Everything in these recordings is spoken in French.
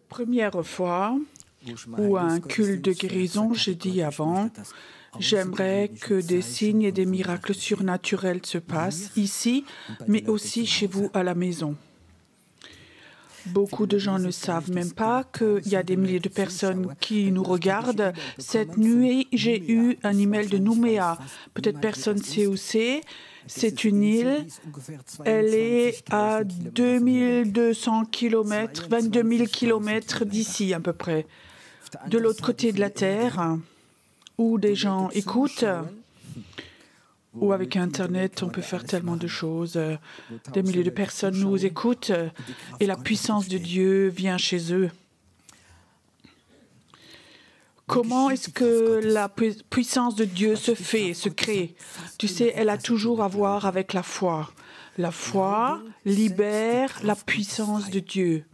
Première fois où un culte de guérison, j'ai dit avant, j'aimerais que des signes et des miracles surnaturels se passent ici, mais aussi chez vous à la maison. Beaucoup de gens ne savent même pas qu'il y a des milliers de personnes qui nous regardent. Cette nuit, j'ai eu un email de Nouméa. Peut-être personne ne sait où c'est. C'est une île. Elle est à 2200 km, 22 000 km d'ici à peu près. De l'autre côté de la Terre, où des gens écoutent, ou avec Internet, on peut faire tellement de choses. Des milliers de personnes nous écoutent et la puissance de Dieu vient chez eux. Comment est-ce que la puissance de Dieu se fait, se crée? Tu sais, elle a toujours à voir avec la foi. La foi libère la puissance de Dieu.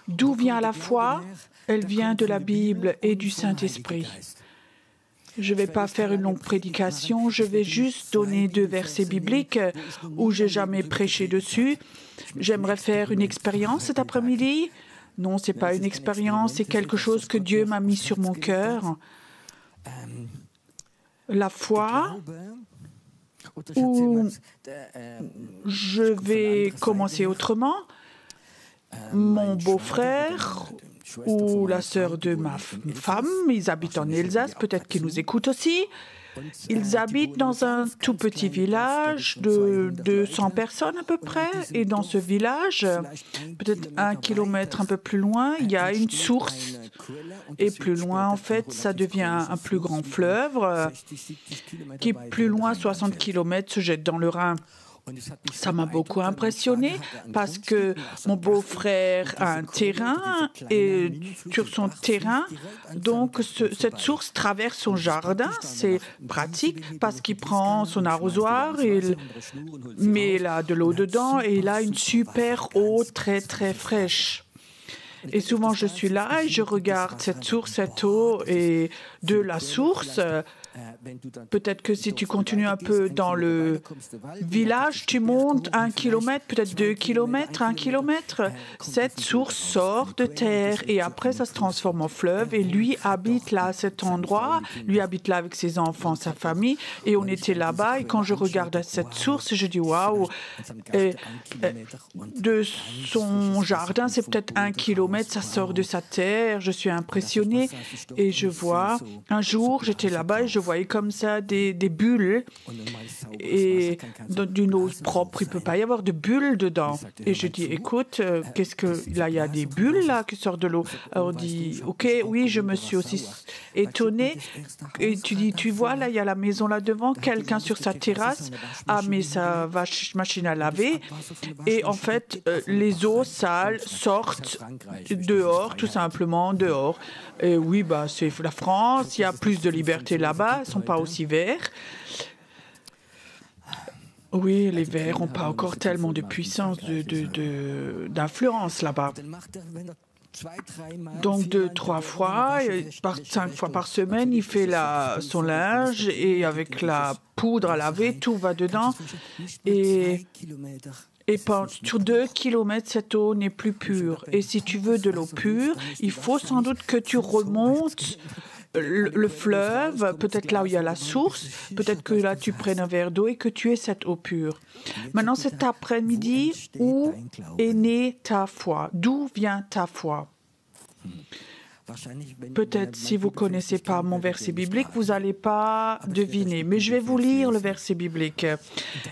D'où vient la foi? Elle vient de la Bible et du Saint-Esprit. Je ne vais pas faire une longue prédication, je vais juste donner 2 versets bibliques où je n'ai jamais prêché dessus. J'aimerais faire une expérience cet après-midi. Non, ce n'est pas une expérience, c'est quelque chose que Dieu m'a mis sur mon cœur. La foi, où je vais commencer autrement. Mon beau-frère ou la sœur de ma femme, ils habitent en Alsace, peut-être qu'ils nous écoutent aussi. Ils habitent dans un tout petit village de 200 personnes à peu près. Et dans ce village, peut-être 1 kilomètre un peu plus loin, il y a une source. Et plus loin, en fait, ça devient un plus grand fleuve qui, plus loin, 60 kilomètres, se jette dans le Rhin. Ça m'a beaucoup impressionné parce que mon beau-frère a un terrain et sur son terrain, donc cette source traverse son jardin. C'est pratique parce qu'il prend son arrosoir, il met là de l'eau dedans et il a une super eau très très fraîche. Et souvent je suis là et je regarde cette source, cette eau et de la source. Peut-être que si tu continues un peu dans le village, tu montes 1 kilomètre, peut-être 2 kilomètres, 1 kilomètre. Cette source sort de terre et après ça se transforme en fleuve et lui habite là à cet endroit, lui habite là avec ses enfants, sa famille et on était là-bas et quand je regarde cette source, je dis waouh, de son jardin c'est peut-être 1 kilomètre, ça sort de sa terre, je suis impressionnée et je vois, un jour j'étais là-bas et je voyais comme ça des bulles et d'une eau propre, il ne peut pas y avoir de bulles dedans. Et je dis, écoute, qu'est-ce que là, il y a des bulles là qui sortent de l'eau. Alors on dit, ok, oui, je me suis aussi étonnée. Et tu dis, tu vois, là, il y a la maison là devant, quelqu'un sur sa terrasse a mis sa machine à laver et en fait, les eaux sales sortent dehors, tout simplement dehors. Et oui, bah, c'est la France, il y a plus de liberté là-bas, ils ne sont pas aussi verts. Oui, les verts n'ont pas encore tellement de puissance, d'influence là-bas. Donc 2-3 fois, 5 fois par semaine, il fait son linge et avec la poudre à laver, tout va dedans. Et sur 2 kilomètres, cette eau n'est plus pure. Et si tu veux de l'eau pure, il faut sans doute que tu remontes le fleuve, peut-être là où il y a la source, peut-être que là tu prennes un verre d'eau et que tu aies cette eau pure. Maintenant, cet après-midi, où est née ta foi? D'où vient ta foi? Peut-être si vous ne connaissez pas mon verset biblique, vous n'allez pas deviner. Mais je vais vous lire le verset biblique.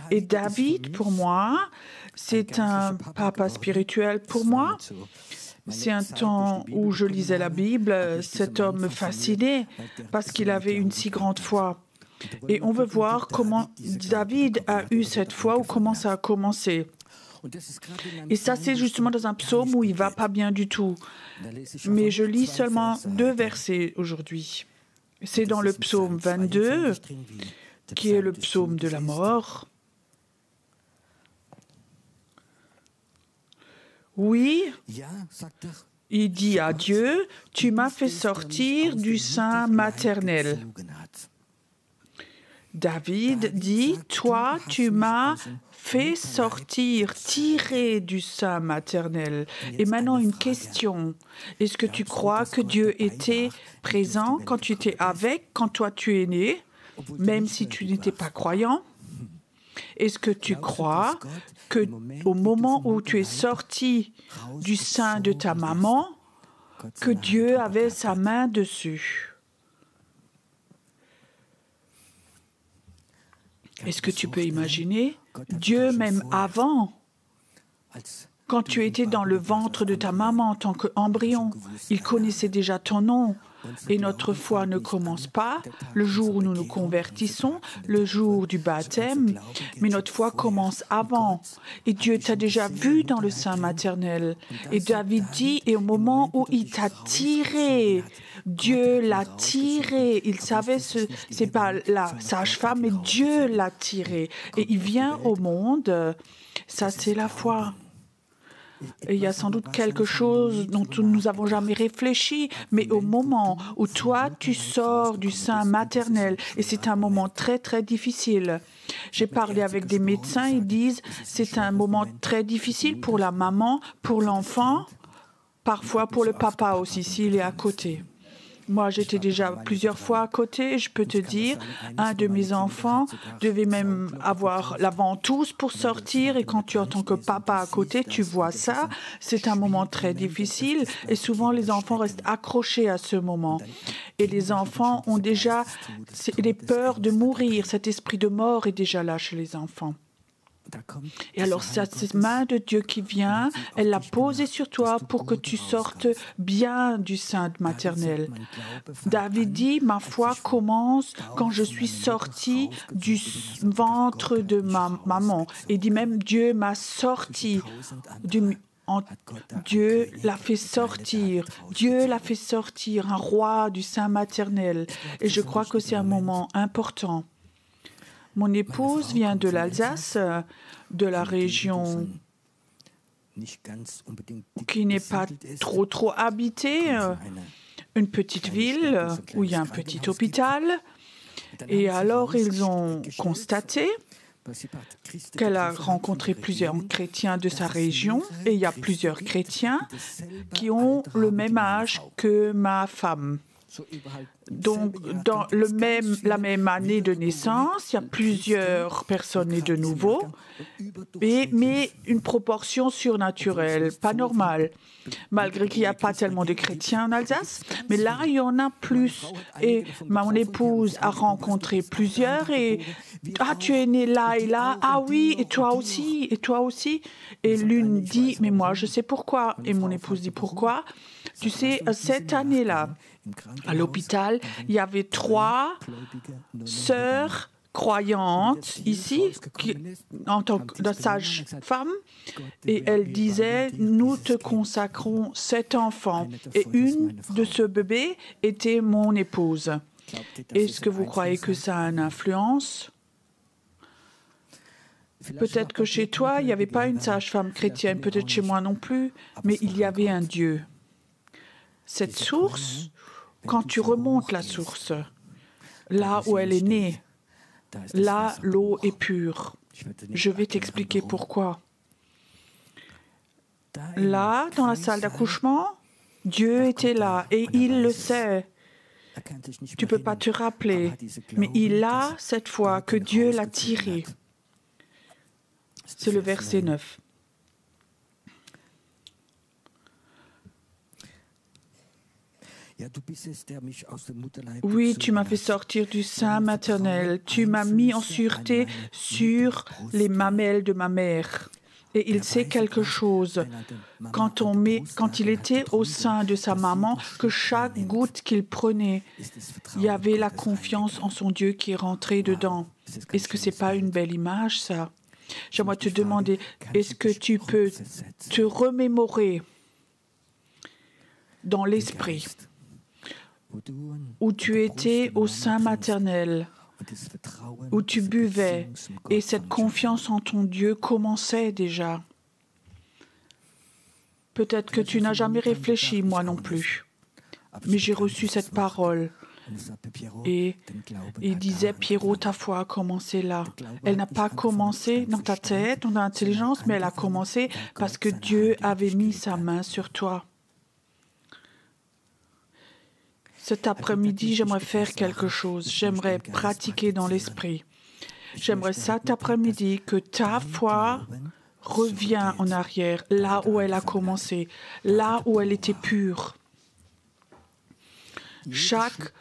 Et David, pour moi, c'est un papa spirituel pour moi. C'est un temps où je lisais la Bible. Cet homme me fascinait parce qu'il avait une si grande foi. Et on veut voir comment David a eu cette foi ou comment ça a commencé. Et ça, c'est justement dans un psaume où il ne va pas bien du tout. Mais je lis seulement 2 versets aujourd'hui. C'est dans le psaume 22, qui est le psaume de la mort. Oui, il dit à Dieu, « Tu m'as fait sortir du sein maternel. » David dit, « Toi, tu m'as fait sortir, tirer du sein maternel. » Et maintenant, une question. Est-ce que tu crois que Dieu était présent quand tu étais avec, quand toi tu es né, même si tu n'étais pas croyant? Est-ce que tu crois qu'au moment où tu es sorti du sein de ta maman, que Dieu avait sa main dessus? Est-ce que tu peux imaginer Dieu même avant, quand tu étais dans le ventre de ta maman en tant qu'embryon, il connaissait déjà ton nom. Et notre foi ne commence pas le jour où nous nous convertissons, le jour du baptême, mais notre foi commence avant. Et Dieu t'a déjà vu dans le sein maternel. Et David dit, et au moment où il t'a tiré, Dieu l'a tiré. Il savait, c'est pas la sage-femme, mais Dieu l'a tiré. Et il vient au monde. Ça, c'est la foi. Et il y a sans doute quelque chose dont nous n'avons jamais réfléchi, mais au moment où toi, tu sors du sein maternel, et c'est un moment très, très difficile. J'ai parlé avec des médecins, ils disent c'est un moment très difficile pour la maman, pour l'enfant, parfois pour le papa aussi, s'il est à côté. Moi, j'étais déjà plusieurs fois à côté. Je peux te dire, un de mes enfants devait même avoir la ventouse pour sortir. Et quand tu es en tant que papa à côté, tu vois ça. C'est un moment très difficile. Et souvent, les enfants restent accrochés à ce moment. Et les enfants ont déjà les peurs de mourir. Cet esprit de mort est déjà là chez les enfants. Et alors, c'est cette main de Dieu qui vient, elle l'a posée sur toi pour que tu sortes bien du sein maternel. David dit, ma foi commence quand je suis sorti du ventre de ma maman. Il dit même, Dieu m'a sorti Dieu l'a fait sortir. Dieu l'a fait sortir, un roi du sein maternel. Et je crois que c'est un moment important. Mon épouse vient de l'Alsace, de la région qui n'est pas trop habitée, une petite ville où il y a un petit hôpital. Et alors, ils ont constaté qu'elle a rencontré plusieurs chrétiens de sa région, et il y a plusieurs chrétiens qui ont le même âge que ma femme. Donc, dans la même année de naissance, il y a plusieurs personnes nées de nouveau, mais une proportion surnaturelle, pas normale. Malgré qu'il n'y a pas tellement de chrétiens en Alsace, mais là, il y en a plus. Et mon épouse a rencontré plusieurs et « Ah, tu es né là et là. Ah oui, et toi aussi, et toi aussi. » Et l'une dit « Mais moi, je sais pourquoi. » Et mon épouse dit « Pourquoi ?» Tu sais, cette année-là, à l'hôpital, il y avait 3 sœurs croyantes ici, en tant que sage-femme, et elles disaient « Nous te consacrons 7 enfants. » Et une de ce bébé était mon épouse. Est-ce que vous croyez que ça a une influence? Peut-être que chez toi, il n'y avait pas une sage-femme chrétienne, peut-être chez moi non plus, mais il y avait un Dieu. Cette source, quand tu remontes la source, là où elle est née, là, l'eau est pure. Je vais t'expliquer pourquoi. Là, dans la salle d'accouchement, Dieu était là et il le sait. Tu ne peux pas te rappeler, mais il a cette fois que Dieu l'a tiré. C'est le verset 9. Oui, tu m'as fait sortir du sein maternel. Tu m'as mis en sûreté sur les mamelles de ma mère. Et il sait quelque chose. Quand il était au sein de sa maman, que chaque goutte qu'il prenait, il y avait la confiance en son Dieu qui est rentré dedans. Est-ce que ce n'est pas une belle image, ça? J'aimerais te demander, est-ce que tu peux te remémorer dans l'esprit où tu étais au sein maternel, où tu buvais et cette confiance en ton Dieu commençait déjà? Peut-être que tu n'as jamais réfléchi, moi non plus, mais j'ai reçu cette parole. Et il disait, Pierrot, ta foi a commencé là. Elle n'a pas commencé dans ta tête, dans ton intelligence, mais elle a commencé parce que Dieu avait mis sa main sur toi. Cet après-midi, j'aimerais faire quelque chose. J'aimerais pratiquer dans l'esprit. J'aimerais cet après-midi que ta foi revienne en arrière, là où elle a commencé, là où elle était pure. Chaque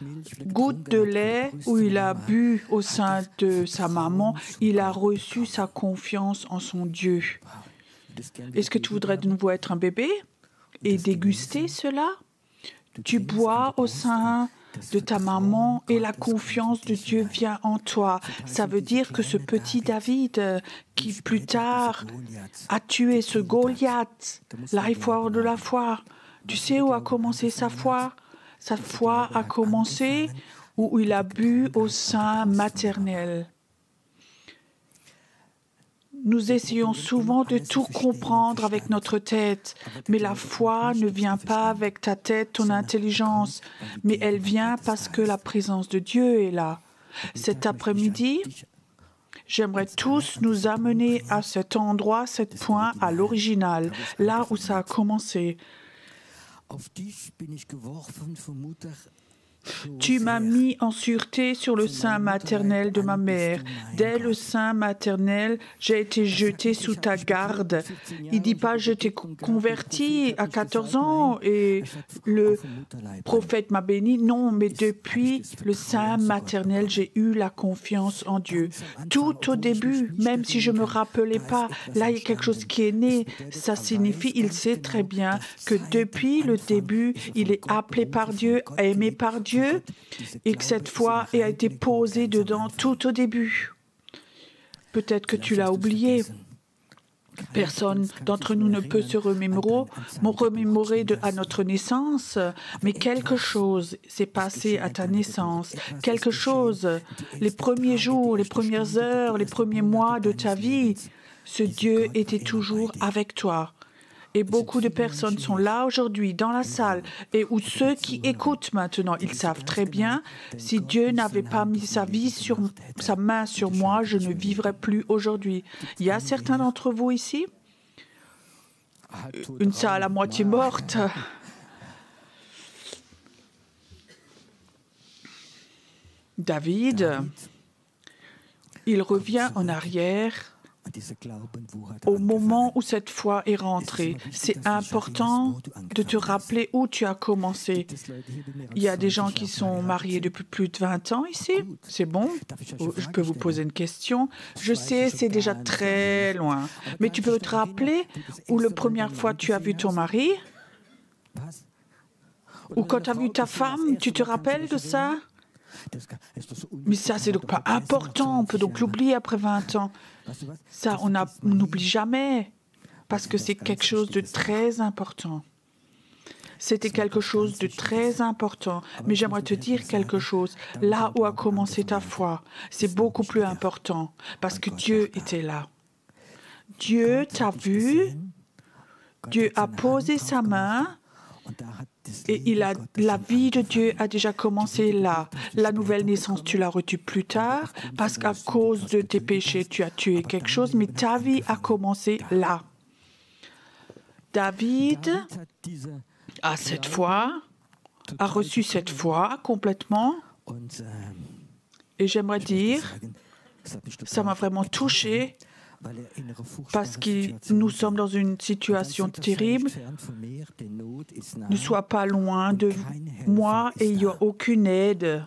goutte de lait où il a bu au sein de sa maman, il a reçu sa confiance en son Dieu. Est-ce que tu voudrais de nouveau être un bébé et déguster cela? Tu bois au sein de ta maman et la confiance de Dieu vient en toi. Ça veut dire que ce petit David qui plus tard a tué ce Goliath, l'arrière de la foi, tu sais où a commencé sa foi? Sa foi a commencé où il a bu au sein maternel. Nous essayons souvent de tout comprendre avec notre tête, mais la foi ne vient pas avec ta tête, ton intelligence, mais elle vient parce que la présence de Dieu est là. Cet après-midi, j'aimerais tous nous amener à cet endroit, cet point, à l'original, là où ça a commencé. Tu m'as mis en sûreté sur le sein maternel de ma mère. Dès le sein maternel, j'ai été jeté sous ta garde. Il ne dit pas je t'ai converti à 14 ans et le prophète m'a béni. Non, mais depuis le sein maternel, j'ai eu la confiance en Dieu. Tout au début, même si je ne me rappelais pas, là il y a quelque chose qui est né. Ça signifie, il sait très bien que depuis le début, il est appelé par Dieu, aimé par Dieu, et que cette foi a été posée dedans tout au début. Peut-être que tu l'as oublié. Personne d'entre nous ne peut se remémorer à notre naissance, mais quelque chose s'est passé à ta naissance. Quelque chose, les premiers jours, les premières heures, les premiers mois de ta vie, ce Dieu était toujours avec toi. Et beaucoup de personnes sont là aujourd'hui, dans la salle, et où ceux qui écoutent maintenant, ils savent très bien, si Dieu n'avait pas mis sa main sur moi, je ne vivrais plus aujourd'hui. Il y a certains d'entre vous ici, une salle à moitié morte. David, il revient en arrière au moment où cette foi est rentrée. C'est important de te rappeler où tu as commencé. Il y a des gens qui sont mariés depuis plus de 20 ans ici. C'est bon? Je peux vous poser une question? Je sais, c'est déjà très loin. Mais tu peux te rappeler où la première fois tu as vu ton mari? Ou quand tu as vu ta femme, tu te rappelles de ça? Mais ça, c'est donc pas important. On peut donc l'oublier après 20 ans. Ça, on n'oublie jamais. Parce que c'est quelque chose de très important. C'était quelque chose de très important. Mais j'aimerais te dire quelque chose. Là où a commencé ta foi, c'est beaucoup plus important. Parce que Dieu était là. Dieu t'a vu. Dieu a posé sa main. Et la vie de Dieu a déjà commencé là. La nouvelle naissance, tu l'as reçue plus tard, parce qu'à cause de tes péchés, tu as tué quelque chose, mais ta vie a commencé là. David a reçu cette foi complètement. Et j'aimerais dire, ça m'a vraiment touché, parce que nous sommes dans une situation terrible. Ne sois pas loin de moi et il n'y a aucune aide.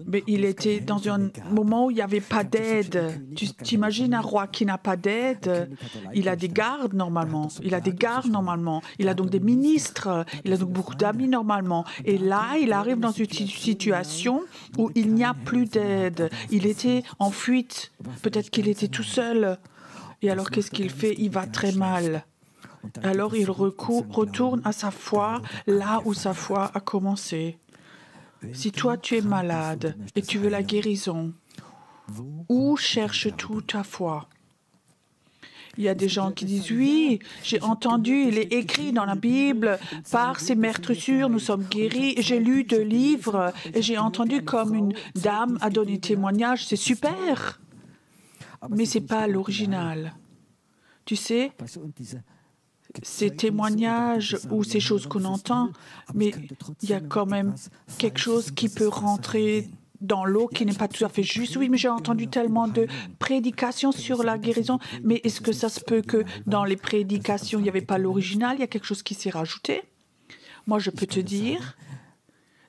Mais il était dans un moment où il n'y avait pas d'aide. Tu t'imagines un roi qui n'a pas d'aide? Il a des gardes normalement. Il a des gardes normalement. Il a donc des ministres. Il a donc beaucoup d'amis normalement. Et là, il arrive dans une situation où il n'y a plus d'aide. Il était en fuite. Peut-être qu'il était tout seul. Et alors, qu'est-ce qu'il fait? Il va très mal. Alors, il retourne à sa foi, là où sa foi a commencé. Si toi, tu es malade et tu veux la guérison, où cherches-tu ta foi? Il y a des gens qui disent, oui, j'ai entendu, il est écrit dans la Bible, par ces meurtrissures, nous sommes guéris. J'ai lu 2 livres et j'ai entendu comme une dame a donné témoignage, c'est super. Mais ce n'est pas l'original. Tu sais, ces témoignages ou ces choses qu'on entend, mais il y a quand même quelque chose qui peut rentrer dans l'eau qui n'est pas tout à fait juste. Oui, mais j'ai entendu tellement de prédications sur la guérison, mais est-ce que ça se peut que dans les prédications, il n'y avait pas l'original, il y a quelque chose qui s'est rajouté? Moi, je peux te dire,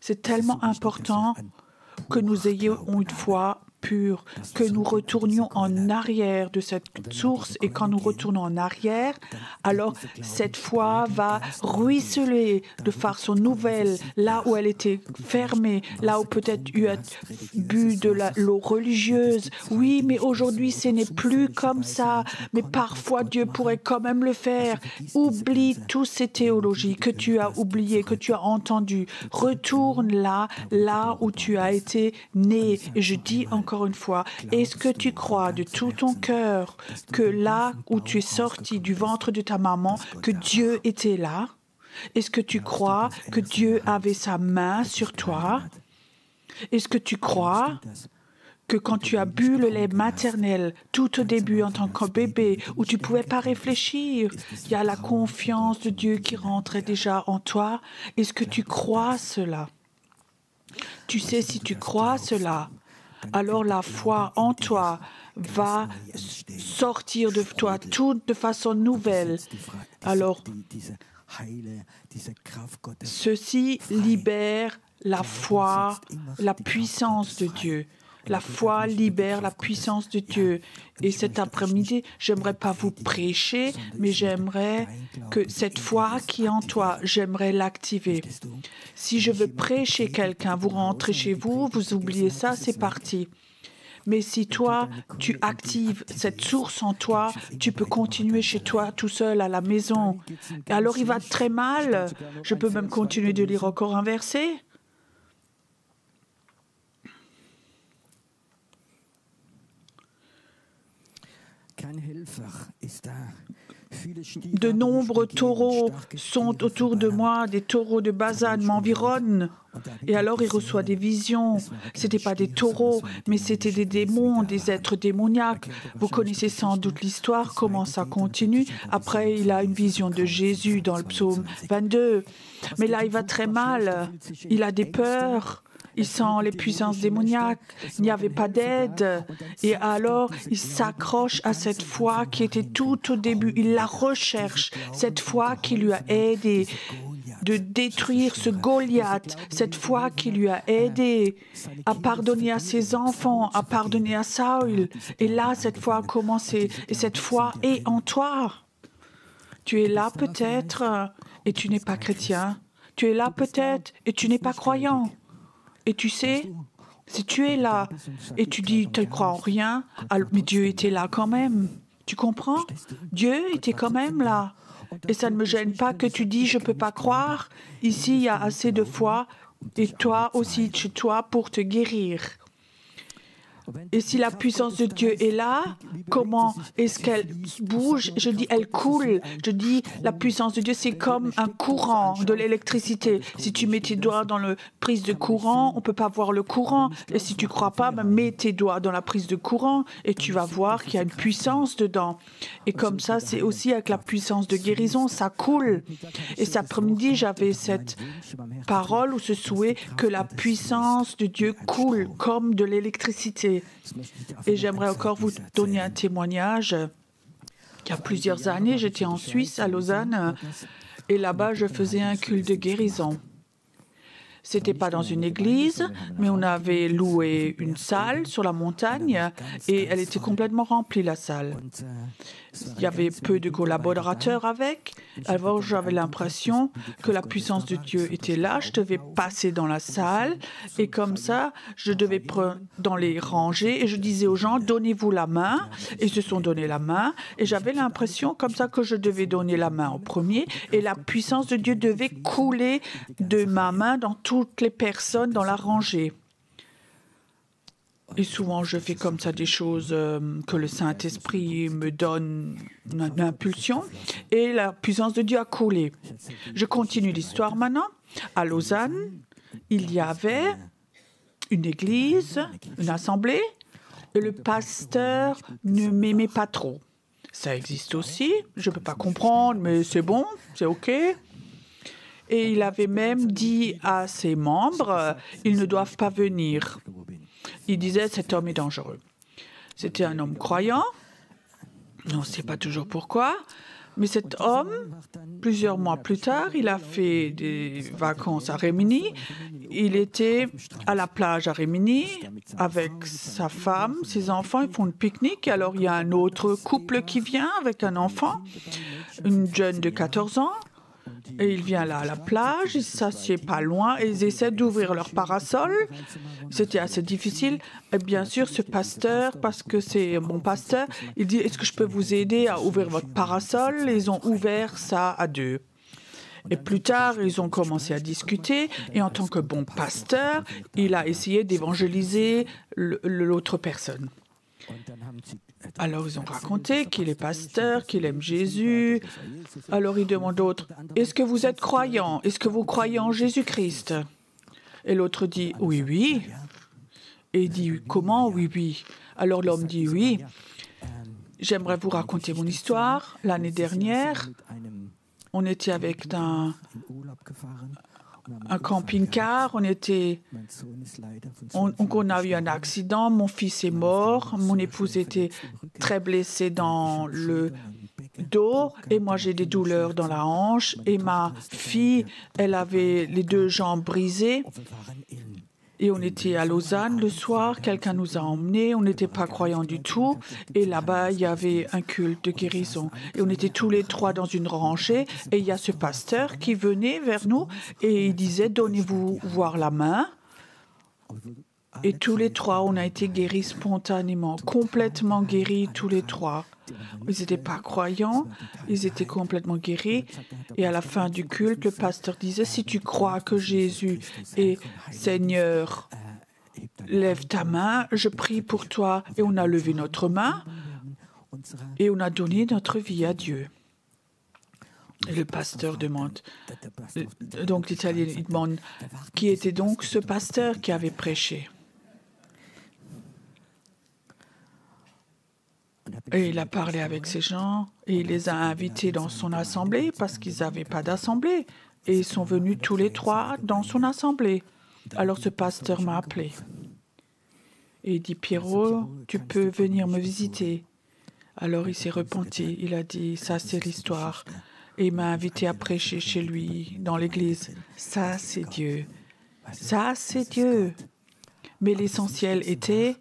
c'est tellement important que nous ayons une foi pure, que nous retournions en arrière de cette source, et quand nous retournons en arrière, alors cette foi va ruisseler de façon nouvelle, là où elle était fermée, là où peut-être tu as bu de l'eau religieuse. Oui, mais aujourd'hui ce n'est plus comme ça, mais parfois Dieu pourrait quand même le faire. Oublie toutes ces théologies que tu as oubliées, que tu as entendues. Retourne là où tu as été né. Et je dis encore une fois, est-ce que tu crois de tout ton cœur que là où tu es sorti du ventre de ta maman, que Dieu était là? Est-ce que tu crois que Dieu avait sa main sur toi? Est-ce que tu crois que quand tu as bu le lait maternel tout au début en tant que bébé, où tu ne pouvais pas réfléchir, il y a la confiance de Dieu qui rentrait déjà en toi? Est-ce que tu crois cela? Tu sais, si tu crois cela, alors la foi en toi va sortir de toi tout de façon nouvelle. Alors, ceci libère la foi, la puissance de Dieu. La foi libère la puissance de Dieu. Et cet après-midi, j'aimerais pas vous prêcher, mais j'aimerais que cette foi qui est en toi, j'aimerais l'activer. Si je veux prêcher quelqu'un, vous rentrez chez vous, vous oubliez ça, c'est parti. Mais si toi, tu actives cette source en toi, tu peux continuer chez toi tout seul à la maison. Et alors il va très mal. Je peux même continuer de lire encore un verset. De nombreux taureaux sont autour de moi, des taureaux de Bazan m'environnent. Et alors il reçoit des visions. Ce n'étaient pas des taureaux, mais c'était des démons, des êtres démoniaques. Vous connaissez sans doute l'histoire, comment ça continue. Après, il a une vision de Jésus dans le psaume 22. Mais là, il va très mal. Il a des peurs. Il sent les puissances démoniaques, il n'y avait pas d'aide. Et alors, il s'accroche à cette foi qui était tout au début. Il la recherche, cette foi qui lui a aidé de détruire ce Goliath, cette foi qui lui a aidé à pardonner à ses enfants, à pardonner à Saül. Et là, cette foi a commencé. Et cette foi est en toi. Tu es là peut-être et tu n'es pas chrétien. Tu es là peut-être et tu n'es pas croyant. Et tu sais, si tu es là et tu dis tu ne crois en rien, mais Dieu était là quand même. Tu comprends? Dieu était quand même là. Et ça ne me gêne pas que tu dis je ne peux pas croire. Ici, il y a assez de foi et toi aussi chez toi pour te guérir. Et si la puissance de Dieu est là, comment est-ce qu'elle bouge? Je dis, elle coule. Je dis, la puissance de Dieu, c'est comme un courant de l'électricité. Si tu mets tes doigts dans la prise de courant, on ne peut pas voir le courant. Et si tu ne crois pas, mets tes doigts dans la prise de courant et tu vas voir qu'il y a une puissance dedans. Et comme ça, c'est aussi avec la puissance de guérison, ça coule. Et cet après-midi, j'avais cette parole ou ce souhait que la puissance de Dieu coule comme de l'électricité. Et j'aimerais encore vous donner un témoignage. Il y a plusieurs années, j'étais en Suisse, à Lausanne, et là-bas, je faisais un culte de guérison. Ce n'était pas dans une église, mais on avait loué une salle sur la montagne et elle était complètement remplie, la salle. Il y avait peu de collaborateurs avec. Alors j'avais l'impression que la puissance de Dieu était là. Je devais passer dans la salle et comme ça, je devais prendre dans les rangées et je disais aux gens, donnez-vous la main. Et ils se sont donné la main et j'avais l'impression comme ça que je devais donner la main au premier et la puissance de Dieu devait couler de ma main dans toutes les personnes dans la rangée. Et souvent, je fais comme ça des choses que le Saint-Esprit me donne une impulsion. Et la puissance de Dieu a coulé. Je continue l'histoire maintenant. À Lausanne, il y avait une église, une assemblée, et le pasteur ne m'aimait pas trop. Ça existe aussi. Je ne peux pas comprendre, mais c'est bon, c'est OK. Et il avait même dit à ses membres, ils ne doivent pas venir. Il disait, cet homme est dangereux. C'était un homme croyant. On ne sait pas toujours pourquoi. Mais cet homme, plusieurs mois plus tard, il a fait des vacances à Rimini. Il était à la plage à Rimini avec sa femme, ses enfants. Ils font un pique-nique. Alors, il y a un autre couple qui vient avec un enfant, une jeune de 14 ans. Et il vient là à la plage, il s'assied pas loin et ils essaient d'ouvrir leur parasol. C'était assez difficile. Et bien sûr, ce pasteur, parce que c'est mon pasteur, il dit, est-ce que je peux vous aider à ouvrir votre parasol? Et ils ont ouvert ça à deux. Et plus tard, ils ont commencé à discuter et en tant que bon pasteur, il a essayé d'évangéliser l'autre personne. Alors, ils ont raconté qu'il est pasteur, qu'il aime Jésus. Alors, il demande l'autre, est-ce que vous êtes croyant? Est-ce que vous croyez en Jésus-Christ? Et l'autre dit, oui, oui. Et il dit, comment? Oui, oui. Alors, l'homme dit, oui. J'aimerais vous raconter mon histoire. L'année dernière, on était avec un camping-car, on a eu un accident, mon fils est mort, mon épouse était très blessée dans le dos et moi j'ai des douleurs dans la hanche et ma fille, elle avait les deux jambes brisées. Et on était à Lausanne le soir, quelqu'un nous a emmenés, on n'était pas croyants du tout. Et là-bas, il y avait un culte de guérison. Et on était tous les trois dans une rangée. Et il y a ce pasteur qui venait vers nous et il disait, donnez-vous voir la main. Et tous les trois, on a été guéris spontanément, complètement guéris tous les trois. Ils n'étaient pas croyants, ils étaient complètement guéris. Et à la fin du culte, le pasteur disait, si tu crois que Jésus est Seigneur, lève ta main, je prie pour toi. Et on a levé notre main et on a donné notre vie à Dieu. Et le pasteur demande, donc l'Italien il demande, qui était donc ce pasteur qui avait prêché? Et il a parlé avec ces gens et il les a invités dans son assemblée parce qu'ils n'avaient pas d'assemblée. Et ils sont venus tous les trois dans son assemblée. Alors ce pasteur m'a appelé. Et il dit, Pierrot, tu peux venir me visiter. Alors il s'est repenti. Il a dit, ça c'est l'histoire. Et il m'a invité à prêcher chez lui, dans l'église. Ça c'est Dieu. Ça c'est Dieu. Mais l'essentiel était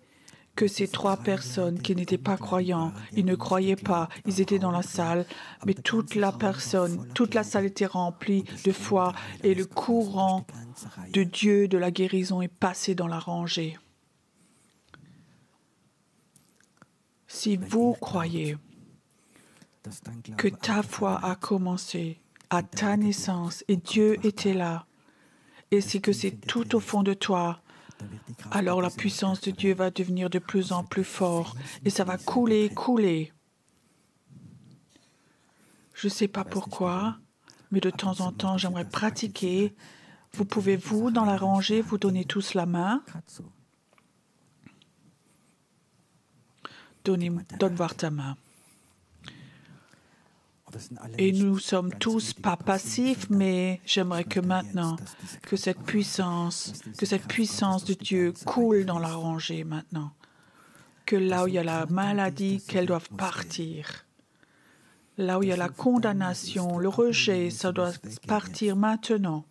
que ces trois personnes qui n'étaient pas croyants, ils ne croyaient pas, ils étaient dans la salle, mais toute la salle était remplie de foi et le courant de Dieu, de la guérison est passé dans la rangée. Si vous croyez que ta foi a commencé à ta naissance et Dieu était là, et c'est que c'est tout au fond de toi, alors la puissance de Dieu va devenir de plus en plus forte et ça va couler. Je ne sais pas pourquoi, mais de temps en temps, j'aimerais pratiquer. Vous pouvez, dans la rangée, vous donner tous la main. Donne voir ta main. Et nous sommes tous pas passifs, mais j'aimerais que maintenant, que cette puissance de Dieu coule dans la rangée maintenant. Que là où il y a la maladie, qu'elle doive partir. Là où il y a la condamnation, le rejet, ça doit partir maintenant.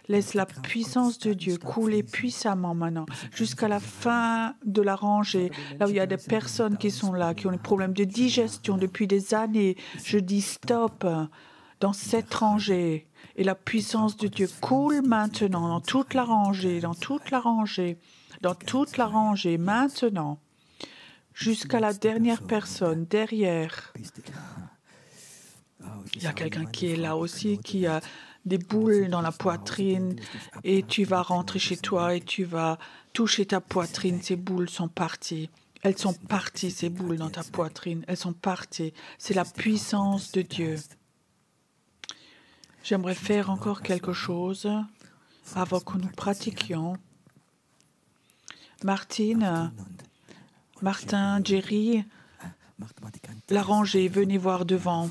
Laisse la puissance de Dieu couler puissamment maintenant, jusqu'à la fin de la rangée, là où il y a des personnes qui sont là, qui ont des problèmes de digestion depuis des années. Je dis stop dans cette rangée. Et la puissance de Dieu coule maintenant dans toute la rangée, dans toute la rangée, dans toute la rangée, maintenant, jusqu'à la dernière personne, derrière. Il y a quelqu'un qui est là aussi, qui a des boules dans la poitrine, et tu vas rentrer chez toi et tu vas toucher ta poitrine. Ces boules sont parties. Elles sont parties, ces boules dans ta poitrine. Elles sont parties. C'est la puissance de Dieu. J'aimerais faire encore quelque chose avant que nous pratiquions. Martin, Jerry, la rangée, venez voir devant.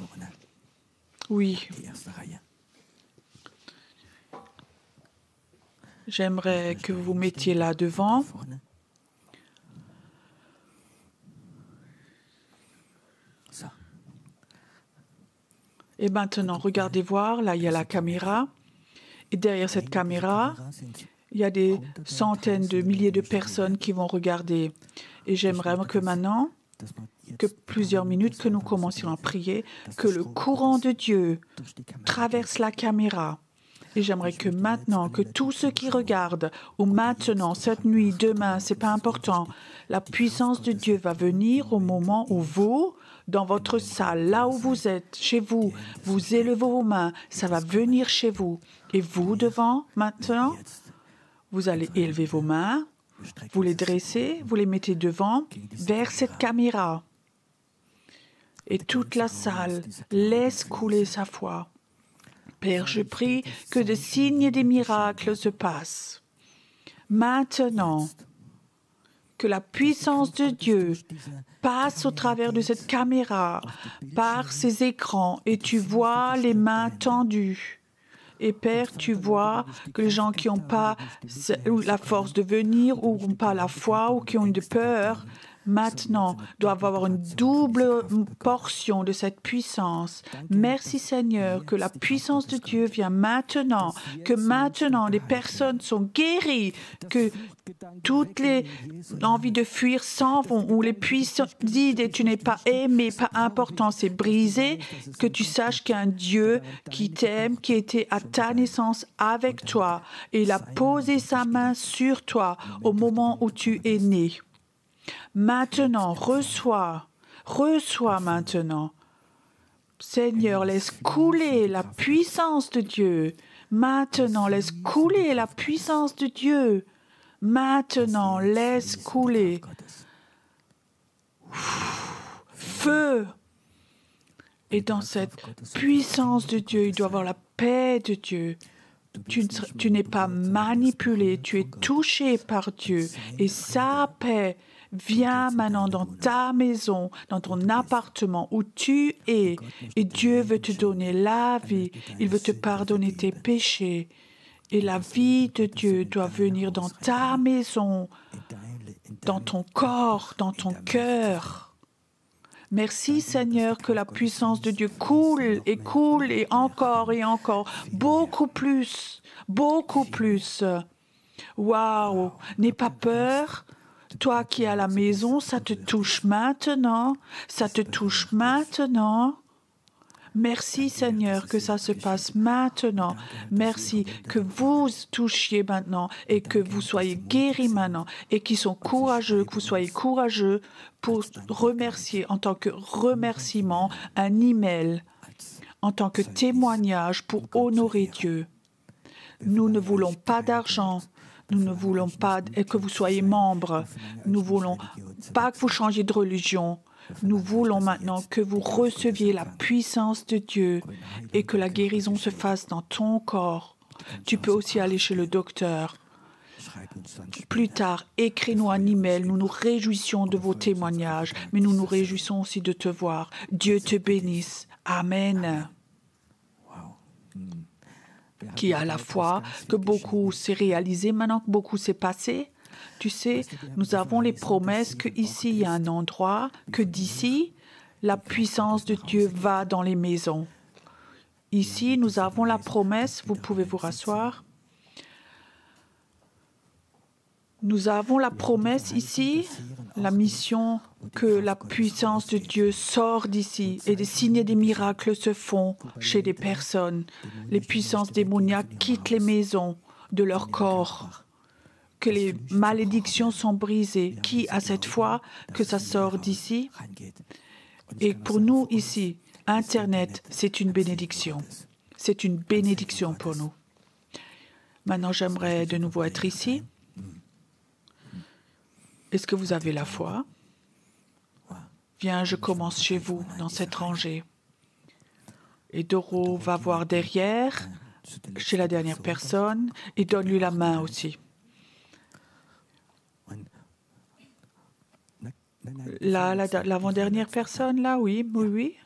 Oui. J'aimerais que vous vous mettiez là devant. Et maintenant, regardez voir, là, il y a la caméra. Et derrière cette caméra, il y a des centaines de milliers de personnes qui vont regarder. Et j'aimerais que maintenant, que plusieurs minutes, que nous commencions à prier, que le courant de Dieu traverse la caméra. Et j'aimerais que maintenant, que tous ceux qui regardent, ou maintenant, cette nuit, demain, c'est pas important, la puissance de Dieu va venir au moment où vous, dans votre salle, là où vous êtes, chez vous, vous élevez vos mains, ça va venir chez vous. Et vous, devant, maintenant, vous allez élever vos mains, vous les dressez, vous les mettez devant, vers cette caméra. Et toute la salle laisse couler sa foi. Père, je prie que des signes et des miracles se passent. Maintenant, que la puissance de Dieu passe au travers de cette caméra, par ces écrans, et tu vois les mains tendues. Et Père, tu vois que les gens qui n'ont pas la force de venir, ou n'ont pas la foi, ou qui ont de peur, maintenant doivent avoir une double portion de cette puissance. Merci Seigneur, que la puissance de Dieu vient maintenant, que maintenant les personnes sont guéries, que toutes les envies de fuir s'en vont, ou les puissances d'idées, tu n'es pas aimé, pas important, c'est brisé, que tu saches qu'il y a un Dieu qui t'aime, qui était à ta naissance avec toi, et il a posé sa main sur toi au moment où tu es né. Maintenant, reçois maintenant. Seigneur, laisse couler la puissance de Dieu. Maintenant, laisse couler la puissance de Dieu. Maintenant, laisse couler. Feu. Et dans cette puissance de Dieu, il doit y avoir la paix de Dieu. Tu n'es pas manipulé, tu es touché par Dieu. Et sa paix vient maintenant dans ta maison, dans ton appartement où tu es. Et Dieu veut te donner la vie. Il veut te pardonner tes péchés. Et la vie de Dieu doit venir dans ta maison, dans ton corps, dans ton cœur. Merci Seigneur que la puissance de Dieu coule et encore, beaucoup plus, beaucoup plus. Waouh, n'aie pas peur. Toi qui es à la maison, ça te touche maintenant, ça te touche maintenant. Merci Seigneur que ça se passe maintenant. Merci que vous touchiez maintenant et que vous soyez guéris maintenant et qui sont courageux, que vous soyez courageux pour remercier en tant que remerciement un email, en tant que témoignage pour honorer Dieu. Nous ne voulons pas d'argent. Nous ne voulons pas que vous soyez membre. Nous ne voulons pas que vous changiez de religion. Nous voulons maintenant que vous receviez la puissance de Dieu et que la guérison se fasse dans ton corps. Tu peux aussi aller chez le docteur. Plus tard, écris-nous un email. Nous nous réjouissons de vos témoignages, mais nous nous réjouissons aussi de te voir. Dieu te bénisse. Amen. Qui a la foi, que beaucoup s'est réalisé maintenant, que beaucoup s'est passé. Tu sais, nous avons les promesses qu'ici, il y a un endroit, que d'ici, la puissance de Dieu va dans les maisons. Ici, nous avons la promesse, vous pouvez vous rasseoir, Nous avons la promesse ici, la mission que la puissance de Dieu sort d'ici et des signes et des miracles se font chez des personnes. Les puissances démoniaques quittent les maisons de leur corps, que les malédictions sont brisées. Qui a cette foi que ça sort d'ici? Et pour nous ici, Internet, c'est une bénédiction. C'est une bénédiction pour nous. Maintenant, j'aimerais de nouveau être ici. Est-ce que vous avez la foi? Viens, je commence chez vous, dans cette rangée. Et Doro va voir derrière, chez la dernière personne, et donne-lui la main aussi. Là, l'avant-dernière personne, là, oui, oui, oui.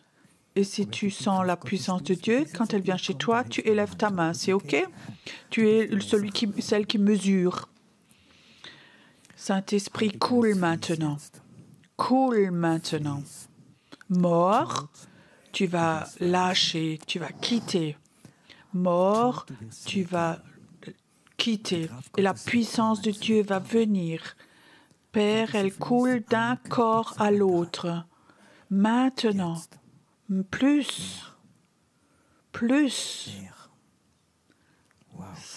Et si tu sens la puissance de Dieu, quand elle vient chez toi, tu élèves ta main, c'est OK? Tu es celle qui mesure. Saint-Esprit, coule maintenant. Coule maintenant. Mort, tu vas lâcher, tu vas quitter. Mort, tu vas quitter. Et la puissance de Dieu va venir. Père, elle coule d'un corps à l'autre. Maintenant. Plus.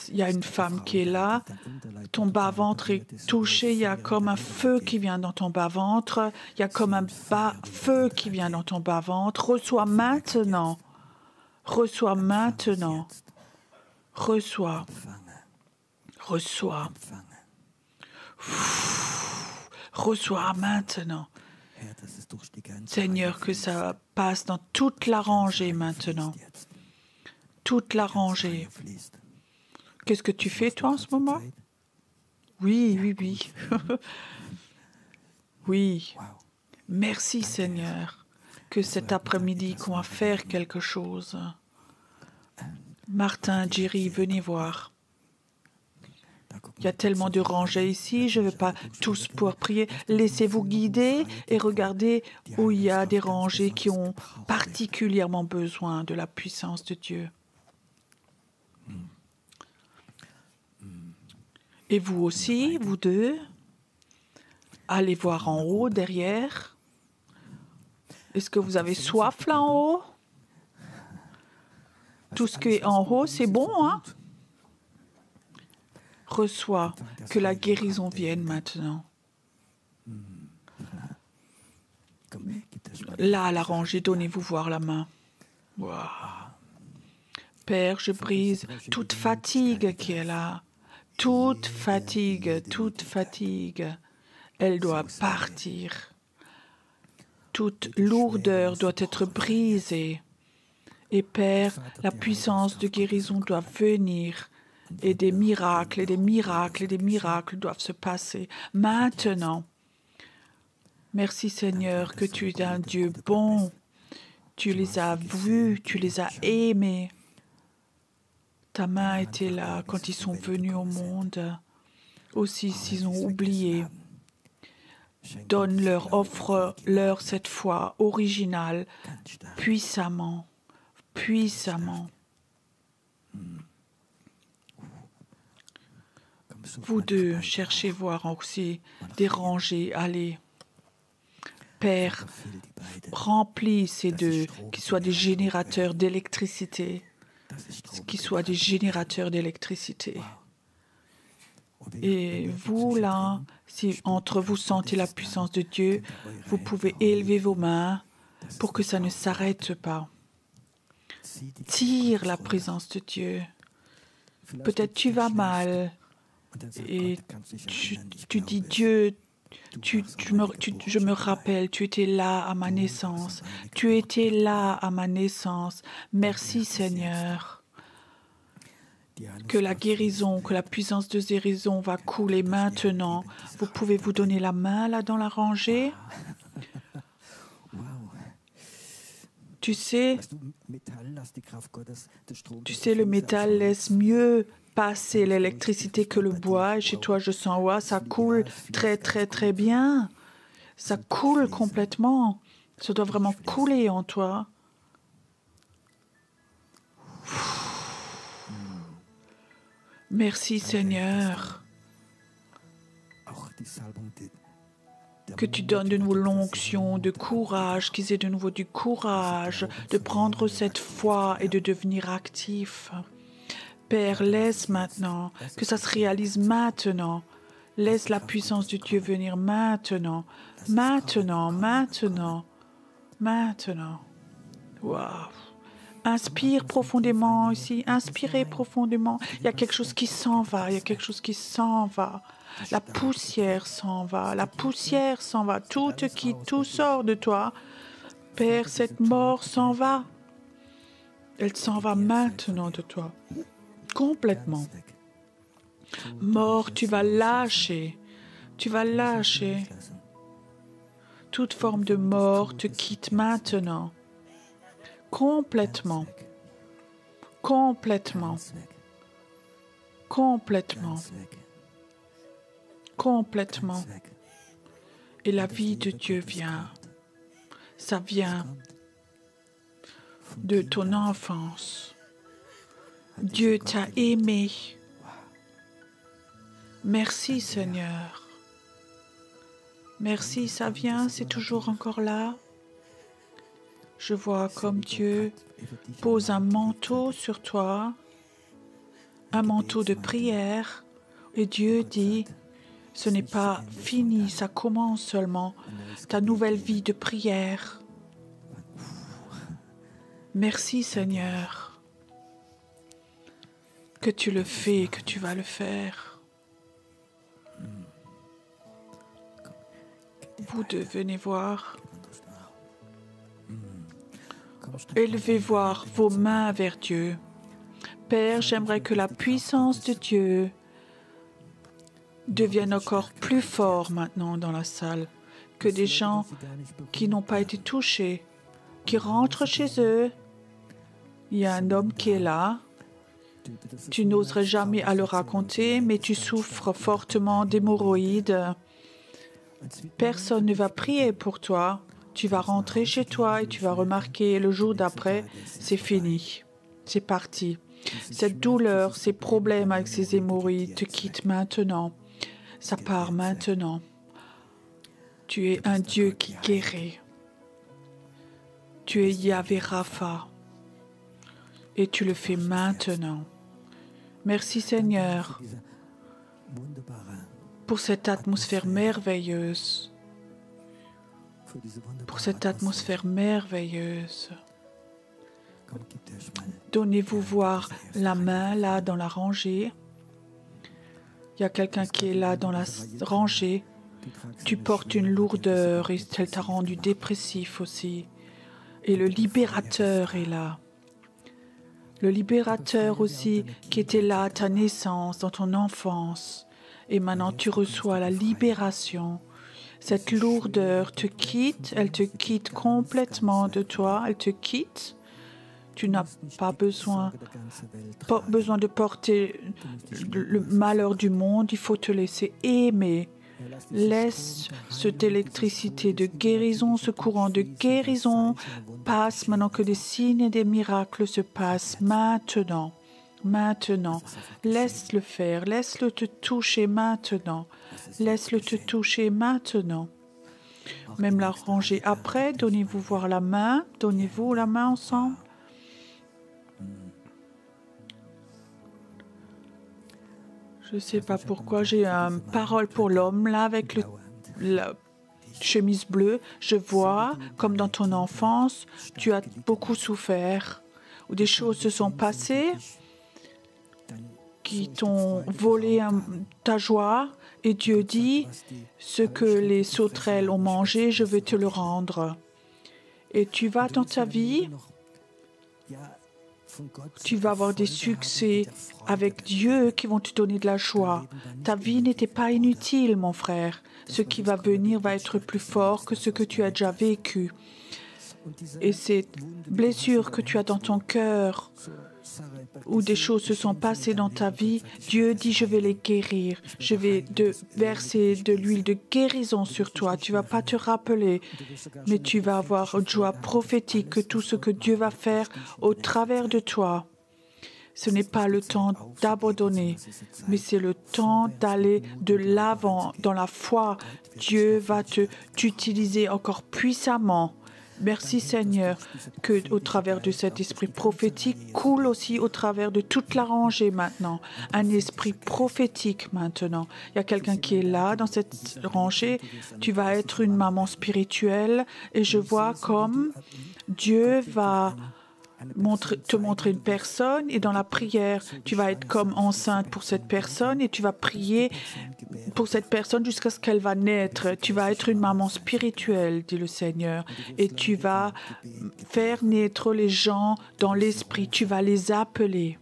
Il y a une femme qui est là. Ton bas-ventre est touché. Il y a comme un feu qui vient dans ton bas-ventre. Il y a comme un feu qui vient dans ton bas-ventre. Reçois maintenant. Reçois maintenant. Reçois. Reçois. Reçois maintenant. Seigneur, que ça passe dans toute la rangée maintenant. Toute la rangée. Qu'est-ce que tu fais, toi, en ce moment? Oui, oui, oui. Oui. Merci, Seigneur, que cet après-midi, qu'on va faire quelque chose. Martin, Jerry, venez voir. Il y a tellement de rangées ici, je ne vais pas tous pouvoir prier. Laissez-vous guider et regardez où il y a des rangées qui ont particulièrement besoin de la puissance de Dieu. Et vous aussi, vous deux, allez voir en haut, derrière. Est-ce que vous avez soif là en haut? Tout ce qui est en haut, c'est bon, hein? Reçois, que la guérison vienne maintenant. Là, à la rangée, donnez-vous voir la main. Wow. Père, je brise toute fatigue qui est là. Toute fatigue, elle doit partir. Toute lourdeur doit être brisée. Et Père, la puissance de guérison doit venir. Et des miracles, et des miracles, et des miracles doivent se passer maintenant. Merci Seigneur que tu es un Dieu bon. Tu les as vus, tu les as aimés. Ta main était là quand ils sont venus au monde. Aussi s'ils ont oublié. Donne-leur, offre-leur cette foi originale, puissamment, puissamment. Vous deux, cherchez voir aussi des rangées, allez. Père, remplis ces deux, qu'ils soient des générateurs d'électricité, qu'ils soient des générateurs d'électricité. Et vous, là, si entre vous sentez la puissance de Dieu, vous pouvez élever vos mains pour que ça ne s'arrête pas. Tire la présence de Dieu. Peut-être tu vas mal et tu dis Dieu, je me rappelle, tu étais là à ma naissance. Tu étais là à ma naissance. Merci Seigneur. Que la guérison, que la puissance de guérison va couler maintenant. Vous pouvez vous donner la main là dans la rangée. Tu sais, le métal laisse mieux passer l'électricité que le bois. Et chez toi, je sens, ouais, ça coule très, très, très bien. Ça coule complètement. Ça doit vraiment couler en toi. Merci Seigneur. Que tu donnes de nouveau l'onction de courage, qu'ils aient de nouveau du courage de prendre cette foi et de devenir actifs. Père, laisse maintenant, que ça se réalise maintenant. Laisse la puissance de Dieu venir maintenant, maintenant, maintenant, maintenant. Waouh! Inspire profondément ici, inspirez profondément. Il y a quelque chose qui s'en va, il y a quelque chose qui s'en va. La poussière s'en va, la poussière s'en va. Tout te quitte, tout sort de toi. Père, cette mort s'en va. Elle s'en va maintenant de toi, complètement. Mort, tu vas lâcher, tu vas lâcher. Toute forme de mort te quitte maintenant. Complètement, complètement, complètement, complètement. Et la vie de Dieu vient. Ça vient de ton enfance. Dieu t'a aimé. Merci Seigneur. Merci, ça vient, c'est toujours encore là. Je vois comme Dieu pose un manteau sur toi, un manteau de prière, et Dieu dit, ce n'est pas fini, ça commence seulement, ta nouvelle vie de prière. Merci Seigneur, que tu le fais, que tu vas le faire. Vous devenez voir. Élevez voir vos mains vers Dieu. Père, j'aimerais que la puissance de Dieu devienne encore plus forte maintenant dans la salle. Que des gens qui n'ont pas été touchés, qui rentrent chez eux. Il y a un homme qui est là. Tu n'oserais jamais à le raconter, mais tu souffres fortement d'hémorroïdes. Personne ne va prier pour toi. Tu vas rentrer chez toi et tu vas remarquer le jour d'après, c'est fini, c'est parti. Cette douleur, ces problèmes avec ces hémorroïdes te quittent maintenant. Ça part maintenant. Tu es un Dieu qui guérit. Tu es Yahvé Rapha. Et tu le fais maintenant. Merci Seigneur pour cette atmosphère merveilleuse. Pour cette atmosphère merveilleuse. Donnez-vous voir la main là dans la rangée. Il y a quelqu'un qui est là dans la rangée. Tu portes une lourdeur et elle t'a rendu dépressif aussi. Et le libérateur est là. Le libérateur aussi qui était là à ta naissance, dans ton enfance. Et maintenant tu reçois la libération. Cette lourdeur te quitte, elle te quitte complètement de toi, elle te quitte. Tu n'as pas besoin de porter le malheur du monde, il faut te laisser aimer. Laisse cette électricité de guérison, ce courant de guérison passe maintenant, que des signes et des miracles se passent maintenant. Maintenant, laisse-le faire, laisse-le te toucher maintenant, laisse-le te toucher maintenant. Même la rangée après, donnez-vous voir la main, donnez-vous la main ensemble. Je ne sais pas pourquoi j'ai une parole pour l'homme là avec la chemise bleue. Je vois, comme dans ton enfance, tu as beaucoup souffert, où des choses se sont passées qui t'ont volé ta joie, et Dieu dit, ce que les sauterelles ont mangé, je vais te le rendre. Et tu vas dans ta vie, tu vas avoir des succès avec Dieu qui vont te donner de la joie. Ta vie n'était pas inutile, mon frère. Ce qui va venir va être plus fort que ce que tu as déjà vécu. Et ces blessures que tu as dans ton cœur, où des choses se sont passées dans ta vie, Dieu dit, je vais les guérir. Je vais verser de l'huile de guérison sur toi. Tu ne vas pas te rappeler, mais tu vas avoir une joie prophétique que tout ce que Dieu va faire au travers de toi. Ce n'est pas le temps d'abandonner, mais c'est le temps d'aller de l'avant dans la foi. Dieu va t'utiliser encore puissamment. Merci Seigneur que au travers de cet esprit prophétique coule aussi au travers de toute la rangée maintenant. Un esprit prophétique maintenant. Il y a quelqu'un qui est là dans cette rangée. Tu vas être une maman spirituelle et je vois comme Dieu va te montrer une personne et dans la prière, tu vas être comme enceinte pour cette personne et tu vas prier pour cette personne jusqu'à ce qu'elle va naître. Tu vas être une maman spirituelle, dit le Seigneur, et tu vas faire naître les gens dans l'esprit. Tu vas les appeler.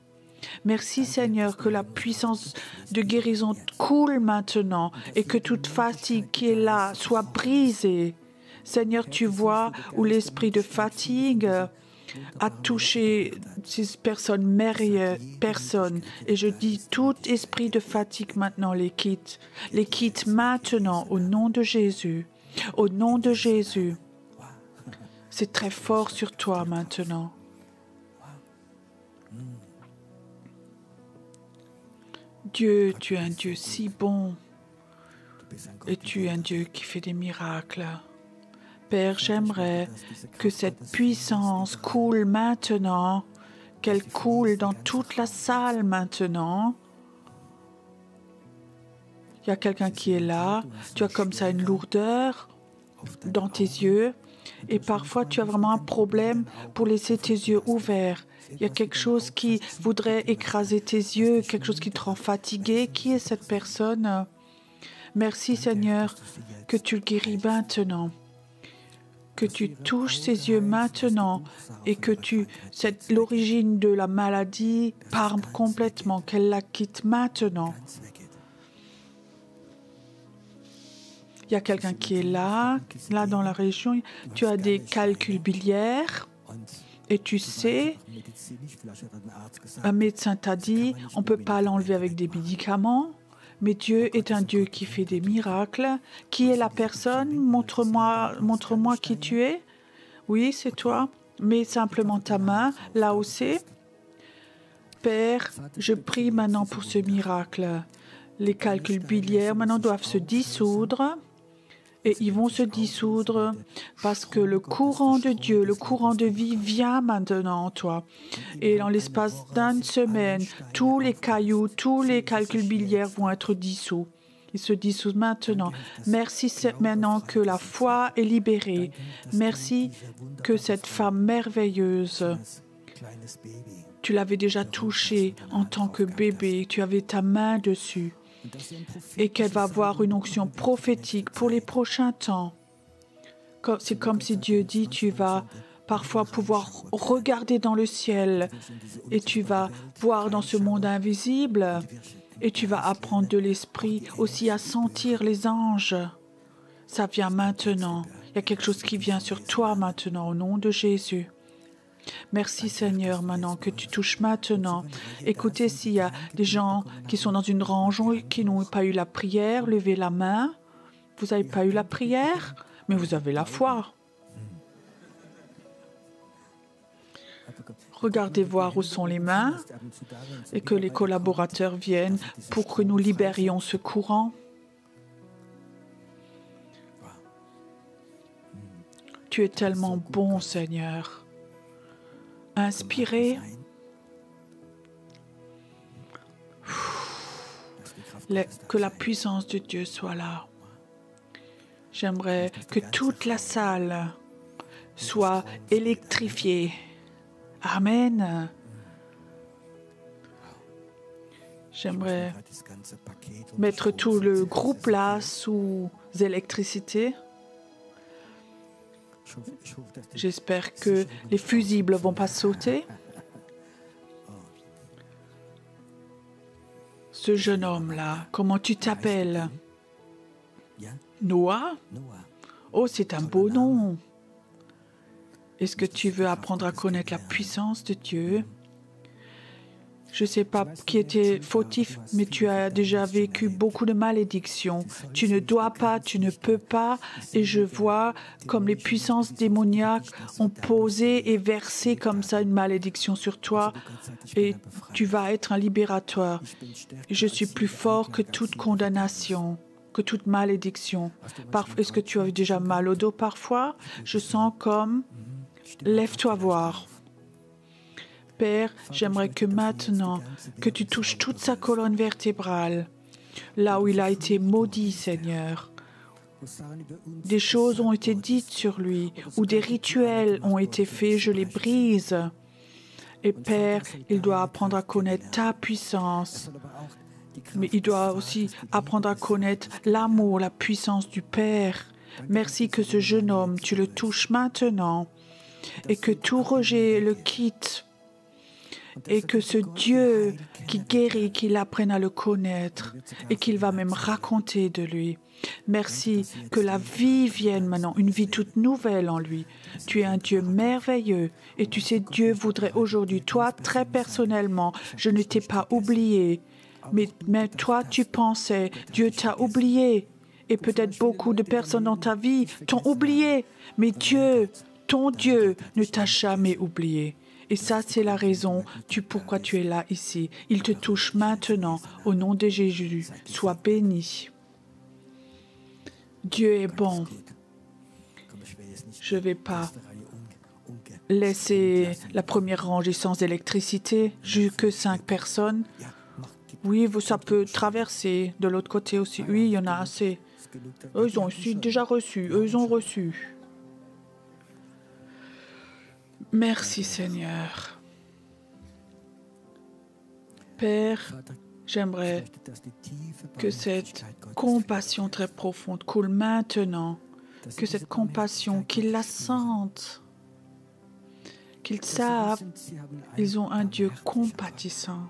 Merci Seigneur que la puissance de guérison coule maintenant et que toute fatigue qui est là soit brisée. Seigneur, tu vois où l'esprit de fatigue a touché ces personnes, personnes. Et je dis, tout esprit de fatigue maintenant les quitte maintenant au nom de Jésus. Au nom de Jésus. C'est très fort sur toi maintenant. Dieu, tu es un Dieu si bon et tu es un Dieu qui fait des miracles. Père, j'aimerais que cette puissance coule maintenant, qu'elle coule dans toute la salle maintenant. Il y a quelqu'un qui est là, tu as comme ça une lourdeur dans tes yeux et parfois tu as vraiment un problème pour laisser tes yeux ouverts. Il y a quelque chose qui voudrait écraser tes yeux, quelque chose qui te rend fatigué. Qui est cette personne? Merci Seigneur que tu le guéris maintenant. Que tu touches ses yeux maintenant et que l'origine de la maladie part complètement, qu'elle la quitte maintenant. Il y a quelqu'un qui est là dans la région, tu as des calculs biliaires et tu sais, un médecin t'a dit, on ne peut pas l'enlever avec des médicaments. Mais Dieu est un Dieu qui fait des miracles. Qui est la personne? Montre-moi qui tu es. Oui, c'est toi. Mets simplement ta main là où c'est. Père, je prie maintenant pour ce miracle. Les calculs biliaires maintenant doivent se dissoudre. Et ils vont se dissoudre parce que le courant de Dieu, le courant de vie vient maintenant en toi. Et dans l'espace d'une semaine, tous les cailloux, tous les calculs biliaires vont être dissous. Ils se dissout maintenant. Merci maintenant que la foi est libérée. Merci que cette femme merveilleuse, tu l'avais déjà touchée en tant que bébé, tu avais ta main dessus. Et qu'elle va avoir une onction prophétique pour les prochains temps. C'est comme si Dieu dit, tu vas parfois pouvoir regarder dans le ciel et tu vas voir dans ce monde invisible et tu vas apprendre de l'esprit aussi à sentir les anges. Ça vient maintenant. Il y a quelque chose qui vient sur toi maintenant au nom de Jésus. Merci Seigneur maintenant que tu touches maintenant. Écoutez, s'il y a des gens qui sont dans une rangée qui n'ont pas eu la prière, levez la main. Vous n'avez pas eu la prière, mais vous avez la foi. Regardez voir où sont les mains et que les collaborateurs viennent pour que nous libérions ce courant. Tu es tellement bon, Seigneur. Inspirez. Que la puissance de Dieu soit là. J'aimerais que toute la salle soit électrifiée. Amen. J'aimerais mettre tout le groupe là sous électricité. J'espère que les fusibles ne vont pas sauter. Ce jeune homme-là, comment tu t'appelles? Noah? Oh, c'est un beau nom. Est-ce que tu veux apprendre à connaître la puissance de Dieu? Je ne sais pas qui était fautif, mais tu as déjà vécu beaucoup de malédictions. Tu ne dois pas, tu ne peux pas. Et je vois comme les puissances démoniaques ont posé et versé comme ça une malédiction sur toi. Et tu vas être un libérateur. Et je suis plus fort que toute condamnation, que toute malédiction. Est-ce que tu as déjà mal au dos parfois? Je sens comme, lève-toi voir. Père, j'aimerais que maintenant, que tu touches toute sa colonne vertébrale, là où il a été maudit, Seigneur. Des choses ont été dites sur lui, ou des rituels ont été faits, je les brise. Et Père, il doit apprendre à connaître ta puissance. Mais il doit aussi apprendre à connaître l'amour, la puissance du Père. Merci que ce jeune homme, tu le touches maintenant et que tout rejet le quitte. Et que ce Dieu qui guérit, qu'il apprenne à le connaître et qu'il va même raconter de lui. Merci que la vie vienne maintenant, une vie toute nouvelle en lui. Tu es un Dieu merveilleux et tu sais, Dieu voudrait aujourd'hui, toi très personnellement, je ne t'ai pas oublié, mais toi tu pensais, Dieu t'a oublié et peut-être beaucoup de personnes dans ta vie t'ont oublié, mais Dieu, ton Dieu ne t'a jamais oublié. Et ça, c'est la raison pourquoi tu es là ici. Il te touche maintenant. Au nom de Jésus, sois béni. Dieu est bon. Je ne vais pas laisser la première rangée sans électricité. J'ai que 5 personnes. Oui, ça peut traverser de l'autre côté aussi. Oui, il y en a assez. Eux, ils ont aussi déjà reçu. Eux, ils ont reçu. Merci Seigneur. Père, j'aimerais que cette compassion très profonde coule maintenant, que cette compassion, qu'ils la sentent, qu'ils savent, ils ont un Dieu compatissant,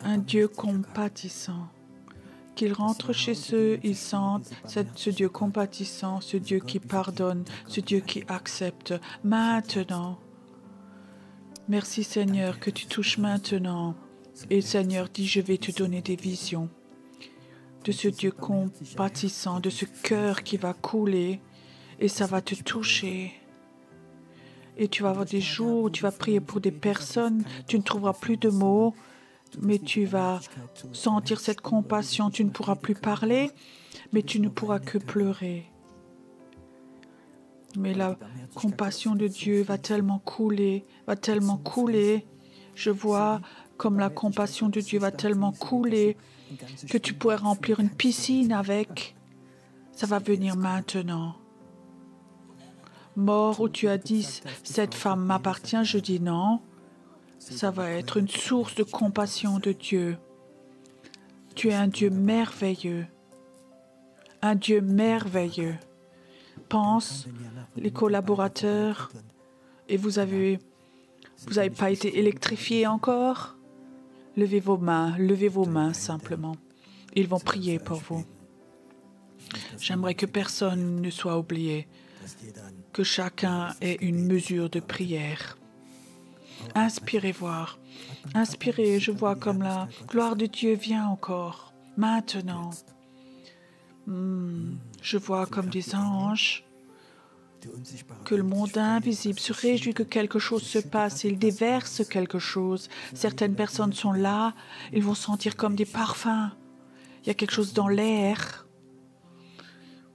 un Dieu compatissant. Qu'ils rentrent chez eux, ils sentent ce Dieu compatissant, ce Dieu qui pardonne, ce Dieu qui accepte. Maintenant, merci Seigneur que tu touches maintenant. Et Seigneur dit, je vais te donner des visions de ce Dieu compatissant, de ce cœur qui va couler et ça va te toucher. Et tu vas avoir des jours où tu vas prier pour des personnes, tu ne trouveras plus de mots, mais tu vas sentir cette compassion. Tu ne pourras plus parler, mais tu ne pourras que pleurer. Mais la compassion de Dieu va tellement couler, va tellement couler. Je vois comme la compassion de Dieu va tellement couler que tu pourrais remplir une piscine avec. Ça va venir maintenant. Mort où tu as dit, cette femme m'appartient, je dis non. Ça va être une source de compassion de Dieu. Tu es un Dieu merveilleux. Un Dieu merveilleux. Pense, les collaborateurs, et vous n'avez pas été électrifiés encore? Levez vos mains simplement. Ils vont prier pour vous. J'aimerais que personne ne soit oublié, que chacun ait une mesure de prière. Inspirez voir. Inspirez, je vois comme la gloire de Dieu vient encore. Maintenant. Je vois comme des anges. Que le monde invisible se réjouit que quelque chose se passe. Il déverse quelque chose. Certaines personnes sont là. Ils vont sentir comme des parfums. Il y a quelque chose dans l'air.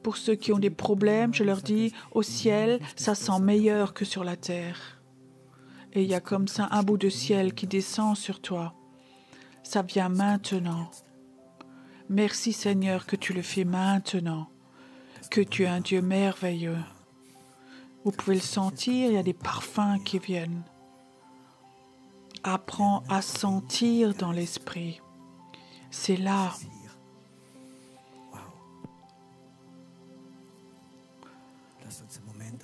Pour ceux qui ont des problèmes, je leur dis, au ciel, ça sent meilleur que sur la terre. Et il y a comme ça un bout de ciel qui descend sur toi. Ça vient maintenant. Merci Seigneur que tu le fais maintenant. Que tu es un Dieu merveilleux. Vous pouvez le sentir, il y a des parfums qui viennent. Apprends à sentir dans l'esprit. C'est là.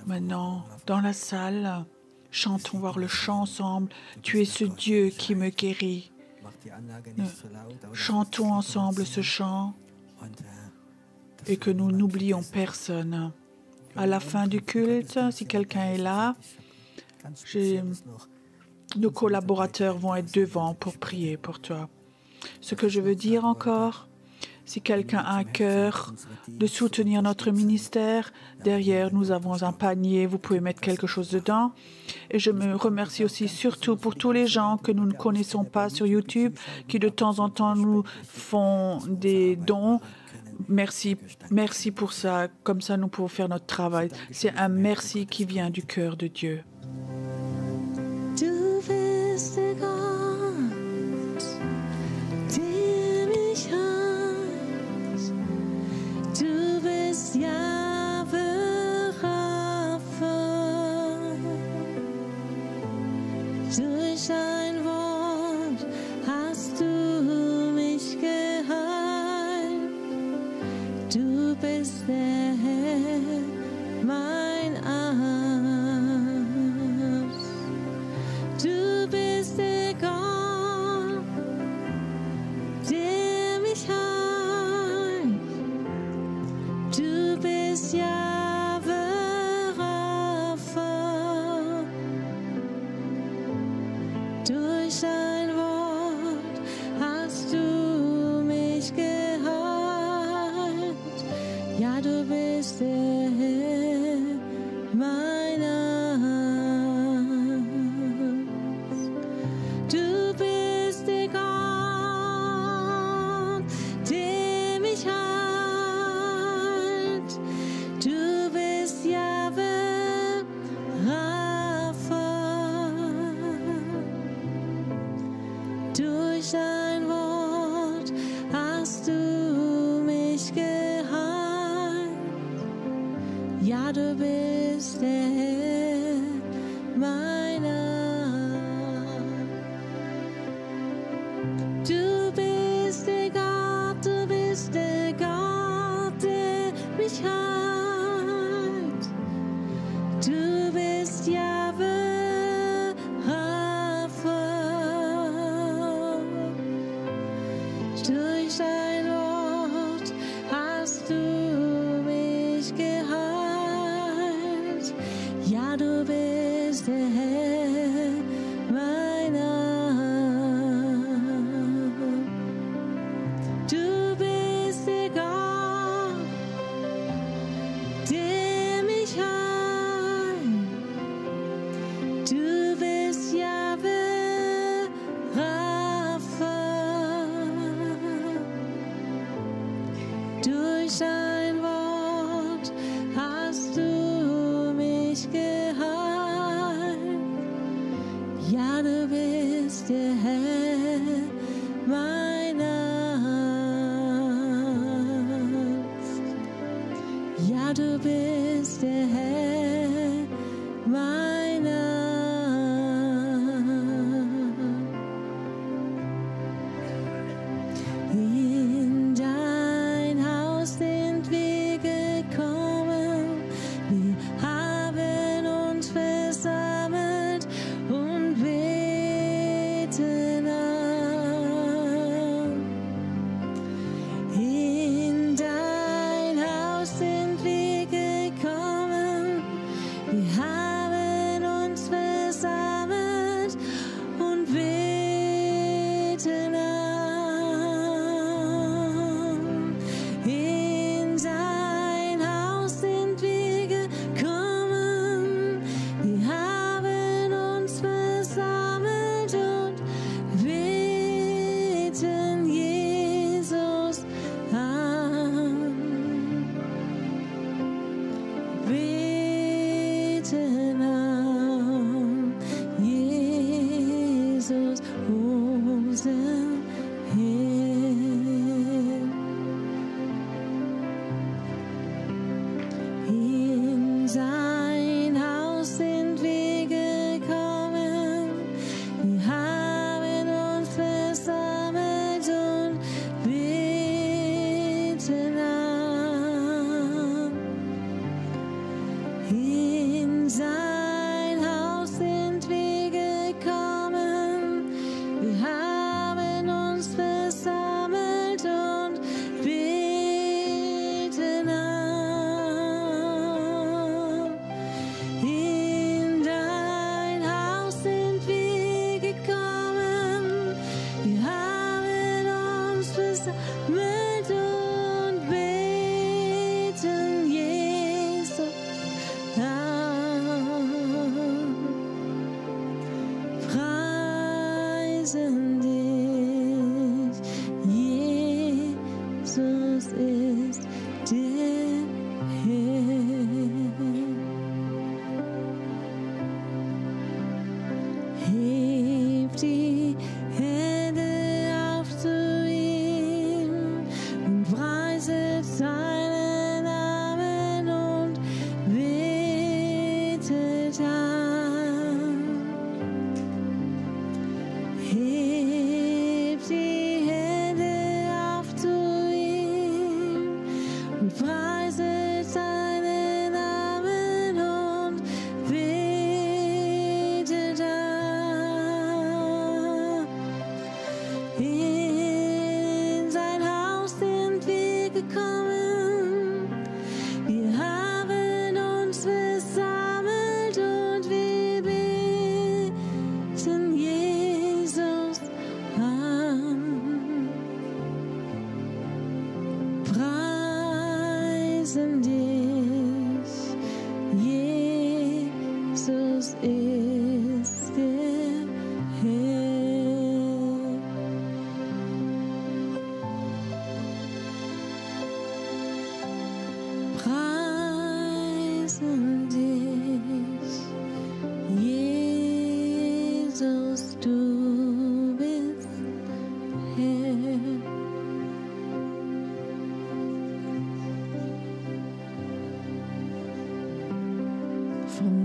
Maintenant, dans la salle, chantons voir le chant ensemble. Tu es ce Dieu qui me guérit. Chantons ensemble ce chant et que nous n'oublions personne. À la fin du culte, si quelqu'un est là, nos collaborateurs vont être devant pour prier pour toi. Ce que je veux dire encore, si quelqu'un a un cœur de soutenir notre ministère, derrière, nous avons un panier, vous pouvez mettre quelque chose dedans. Et je me remercie aussi surtout pour tous les gens que nous ne connaissons pas sur YouTube, qui de temps en temps nous font des dons. Merci pour ça. Comme ça, nous pouvons faire notre travail. C'est un merci qui vient du cœur de Dieu. Du bist der Gott, der mich heilt. Du bist Jahwe Rapha. Durch dein Wort hast du mich geheilt. Du bist der Herr, mein Arzt. Du bist der Gott, der mich heilt. Du bist Jahwe Rapha. Durch dein Wort hast du mich geheilt. Ja, du bist der Herr, mein Arzt. Du bist der Gott, der mich heilt. Du bist Jahwe Rapha. Durch dein Wort hast du mich geheilt. Ja, du bist der Herr, mein Arzt. Du bist der Gott, der mich heilt. Du bist Jahwe Rapha. Durch dein Wort hast du mich geheilt. Ja, du bist der Herr, mein Arzt. Du bist der Gott, der mich heilt. Du bist Jahwe Rapha. Durch dein Wort hast du mich geheilt. Ja, du bist der Herr, mein Arzt. Ja, du bist der Herr, mein Arzt. In dein Haus sind wir gekommen, wir haben uns versammelt und beten an. In dein Haus sind wir gekommen, wir haben uns versammelt und beten an. In sein Haus sind wir gekommen, wir haben uns versammelt und beten Jesus an. Beten an Jesus, unseren Herrn. In sein Haus sind wir gekommen, wir haben uns versammelt und beten an. In sein Haus sind wir gekommen, wir haben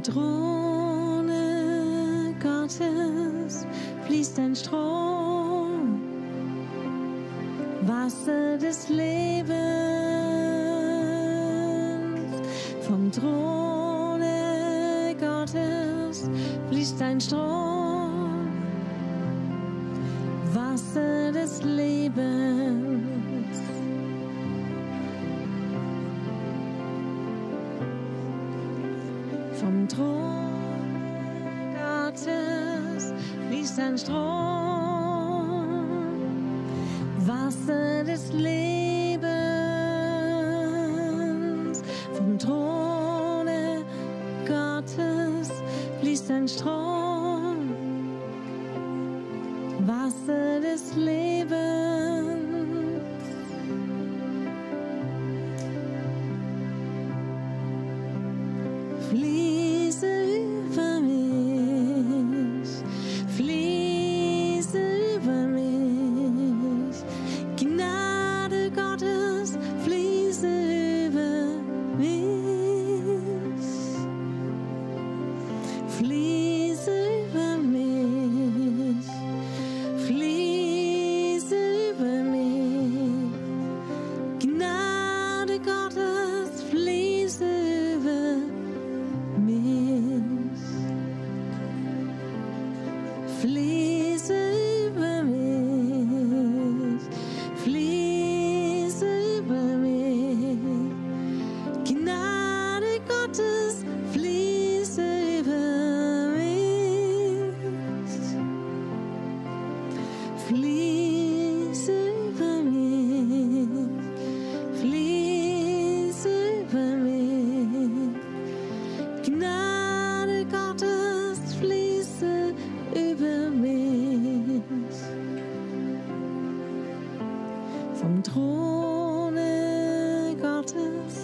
Vom Throne Gottes fließt ein Strom, Wasser des Lebens. Vom Throne Gottes fließt ein Strom, Wasser des Lebens. Vom Thron Gottes fließt ein Strom, Wasser des Lebens. Vom Throne Gottes fließt ein Strom, Wasser des Lebens. Fließe über mich, fließe über mich, Gnade Gottes, fließe über mich, fließe über mich, fließe über mich, Gnade Gottes, fließe über mich, fließe über mich, fließe über mich, Gnade Gottes, fließe über mich, fließe über mich, fließe über mich, Gnade Gottes, fließe über mich. Vom Throne Gottes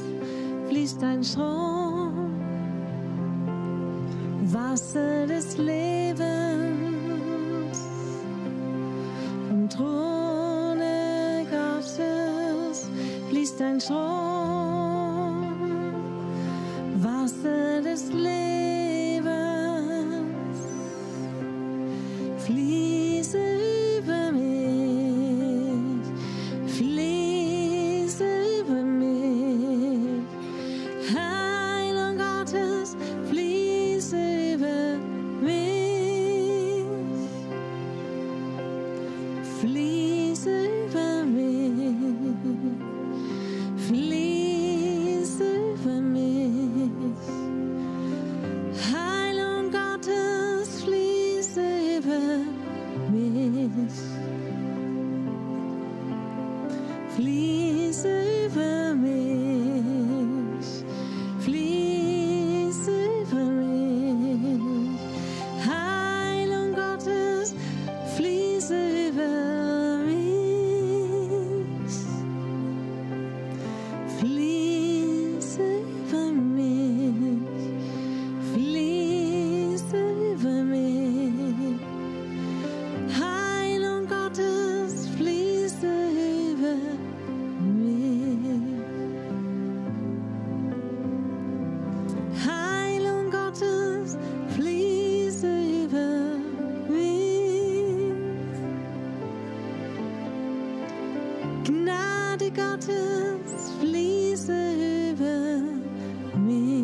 fließt ein Strom, Wasser des Lebens. Vom Throne Gottes fließt ein Strom, Wasser des Lebens. Fließe über mich, fließe über mich, Heilung Gottes, fließe über mich, fließe über mich, fließe über mich, Heilung Gottes, fließe über mich, fließe über mich, fließe über mich, Heilung Gottes, fließe über mich, fließe über mich, fließe über mich, Heilung Gottes, fließe über mich, Heilung Gottes, fließe über mich, Gnade Gottes, fließe über mich.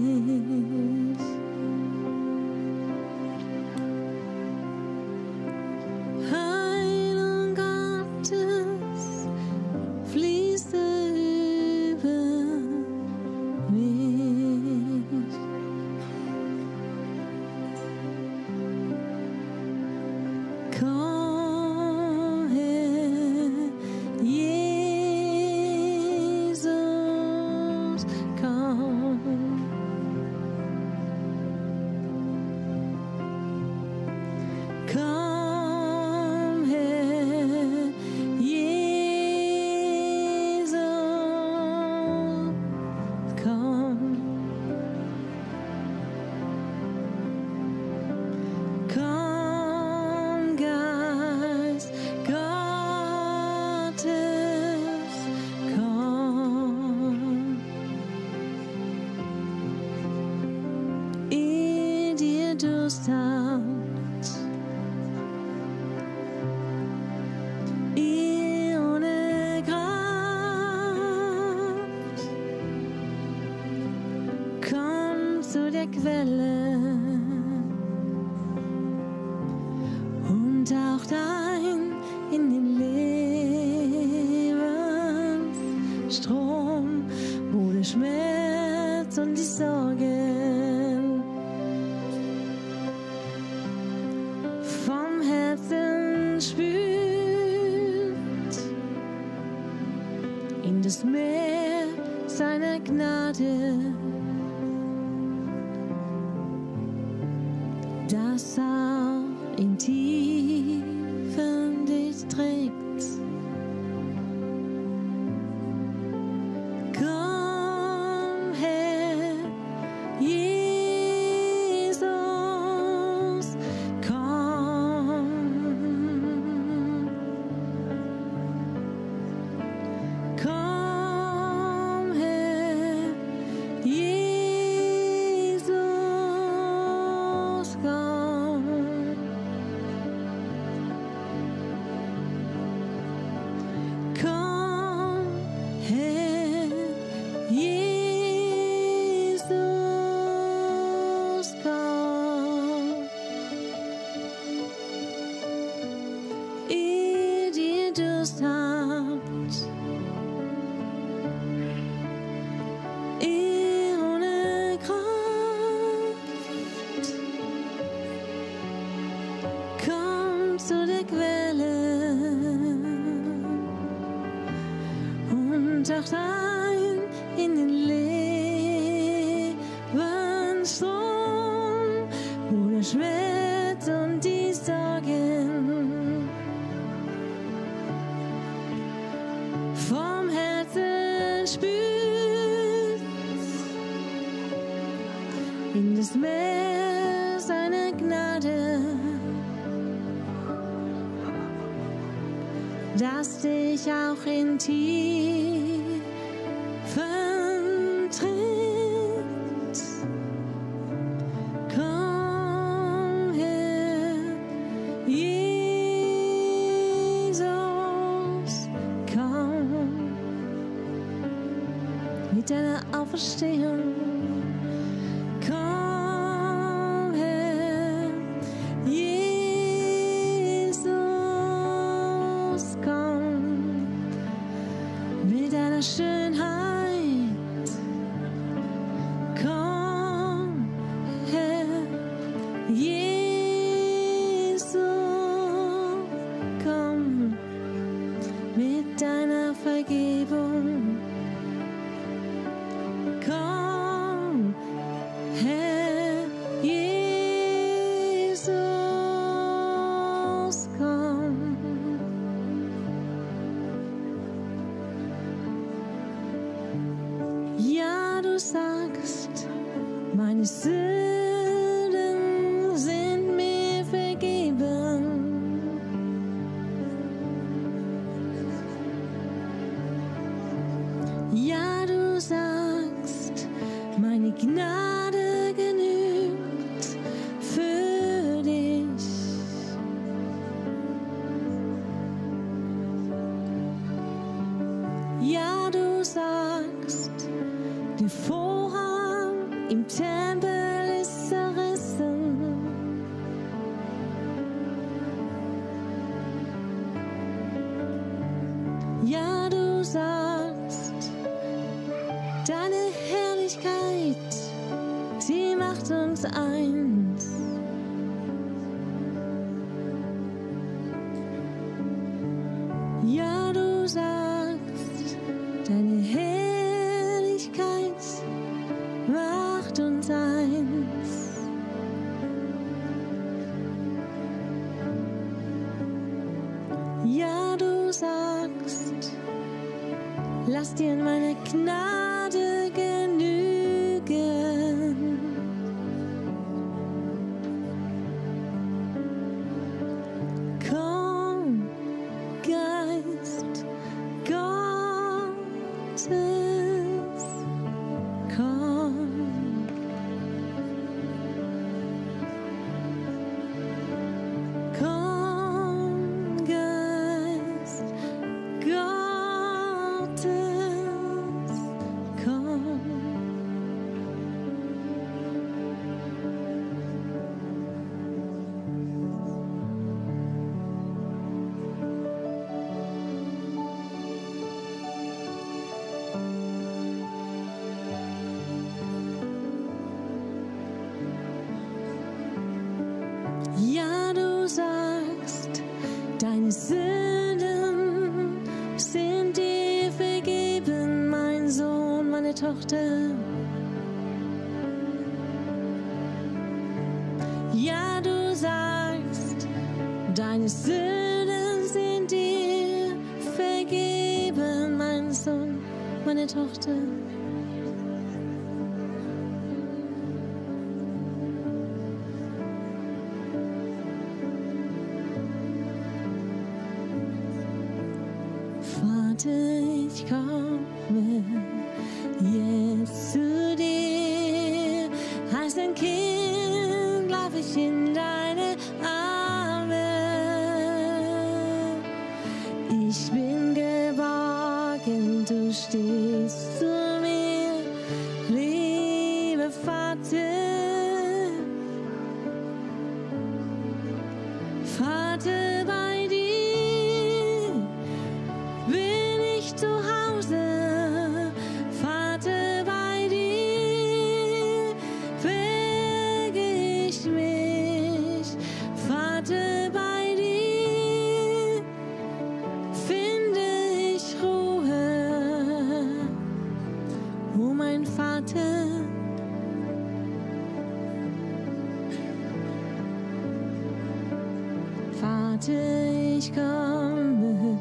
Heilung Gottes, fließe über mich. Komm her, Jesus, komm Quelle und taucht ein in den Lebensstrom, wo der Schmerz und die Sorgen vom Herzen spült in das Meer seiner Gnade, das auch in Tiefen dich trägt. Komm her, Jesus, komm. Komm her, Jesus, komm. Komm her, Jesus, komm. Ihr, die Durst habt, ihr ohne Kraft, kommt zu der Quelle und taucht ein in den Lebensstrom, wo der Schmerz und die Sorgen vom Herzen spült in das Meer seiner Gnade, das dich auch in Tiefen trägt. Komm her, Jesus, komm mit deiner Auferstehung. Komm her, Jesus, komm mit deiner Schönheit. Komm her, Jesus, komm mit deiner Vergebung. Komm her, Jesus, komm. Ja, du sagst, meine Sünden sind mir vergeben. Ja, du sagst, meine Gnade genügt für dich. Ja, du sagst, der Vorhang im Tempel ist zerrissen. Ja, du sagst, deine Herrlichkeit, sie macht uns eins. Ja, du sagst, deine Herrlichkeit macht uns eins. Ja, du sagst, lass dir in meiner Gnade genügen. Komm, Geist Gottes, komm. Komm, Geist Gottes, Deine Sünden sind dir vergeben, mein Sohn, meine Tochter. Vater, ich komme jetzt zu dir. Als ein Kind lauf ich in deine Arme. Ich bin geborgen, du stehst zu mir, lieber Vater. Vater, bei dir bin ich zu Hause. Vater, bei dir berge ich mich. Vater, bei dir finde ich Ruhe. Oh, mein Vater. Vater, ich komme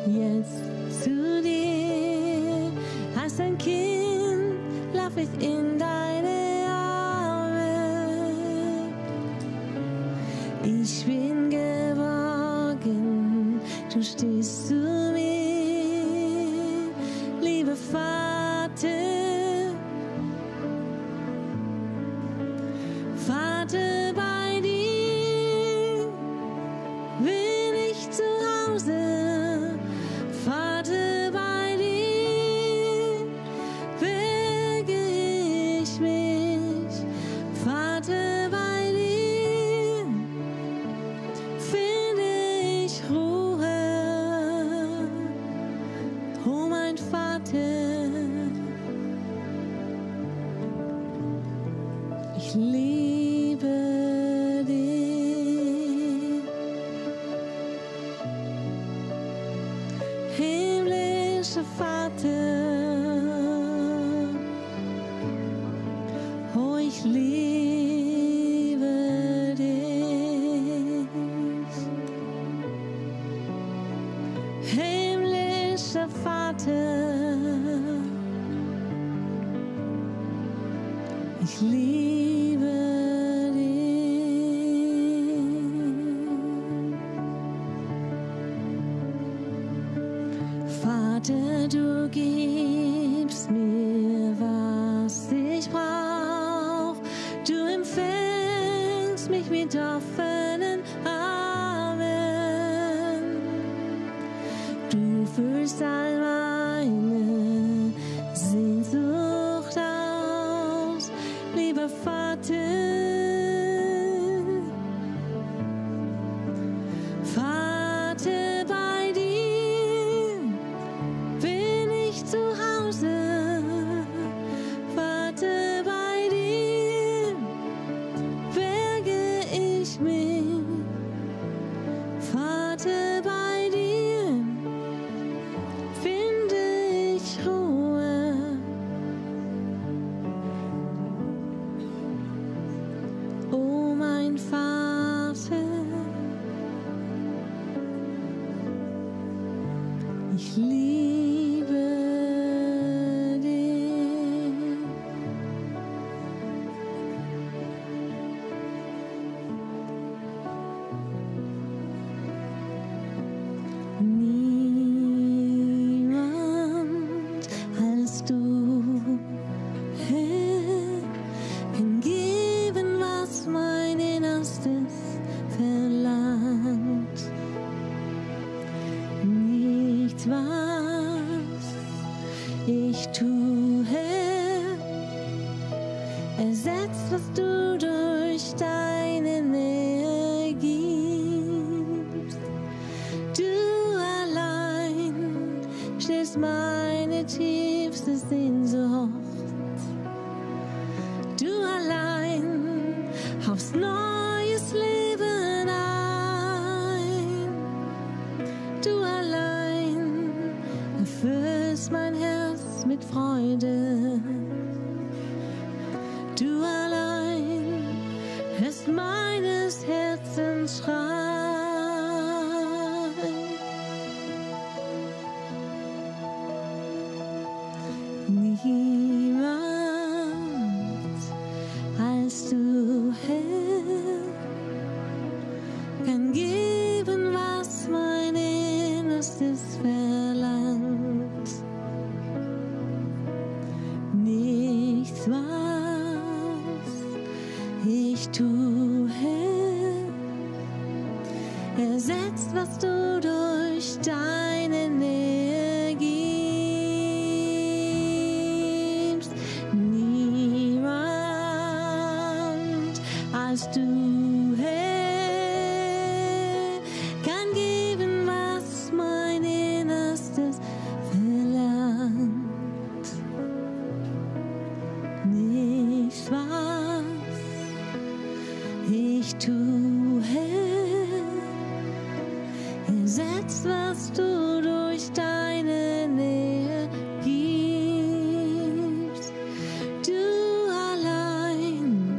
jetzt zu dir. Als ein Kind lauf ich in deine Arme. Ich bin geborgen, du stehst zu mir, lieber Vater. Vater, bei dir bin ich zu Hause. Vater, bei dir berge ich mich. Vater, bei dir finde ich Ruhe. Oh, mein Vater, ich liebe dich. Himmlischer Vater, oh, ich liebe dich. Himmlischer Vater, ich liebe dich. Vater, du gibst mir, was ich brauch. Du empfängst mich mit offenen Armen. Du füllst all meine Sehnsucht aus, lieber Vater. Vater, bei dir bin ich zu Hause. Vater, bei dir berge ich mich. Vater, bei dir finde ich Ruhe. Oh, mein Vater, ich liebe dich. Niemand als du, Herr, kann geben, was mein Innerstes verlangt. Nichts, was ich tue, ersetzt, was du durch deine Nähe gibst. Du allein stillst meine tiefste Sehnsucht. Du allein haust neues Leben ein. Du allein erfüllst mein Herz mit Freude. Du allein hörst meines Herzens Schrei. ersetzt, was du durch deine Nähe gibst. Niemand als du, Herr, kann geben, was mein Innerstes verlangt. Nichts, was ich tue, ersetzt, was du durch deine Nähe gibst. Du allein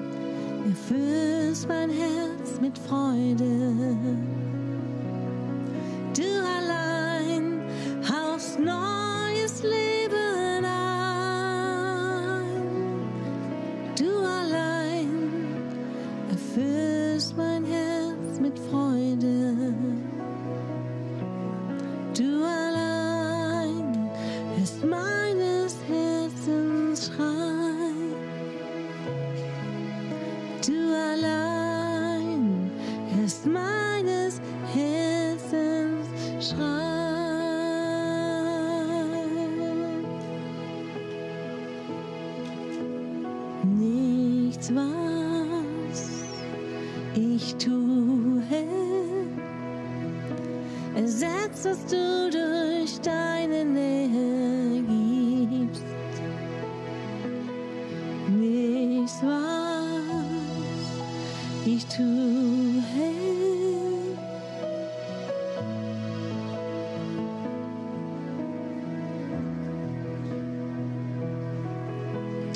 erfüllst mein Herz mit Freude. Du allein hauchst neues Leben ein. Du allein erfüllst mein Herz mit Freude. Du allein hörst meines Herzens Schrei. Du allein hörst meines Herzens Schrei. Nichts, was ich tue, ersetzt, was du durch deine Nähe gibst. Nichts, was ich tue,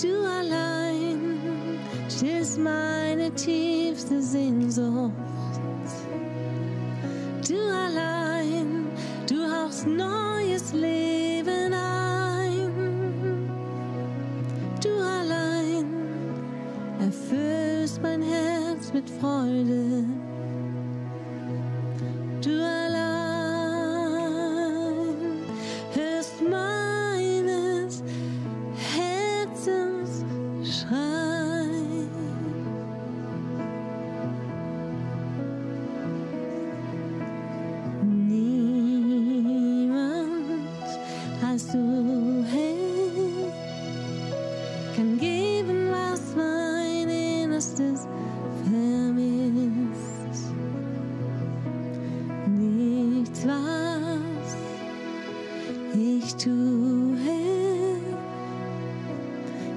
du allein stillst meine tiefste Sehnsucht. Du allein, du hauchst neues Leben ein. Du allein erfüllst mein Herz mit Freude. Du allein hörst meines Herzens Schrei. Du, Herr, kann geben, was mein Innerstes vermisst. Nichts, was ich tue, Herr,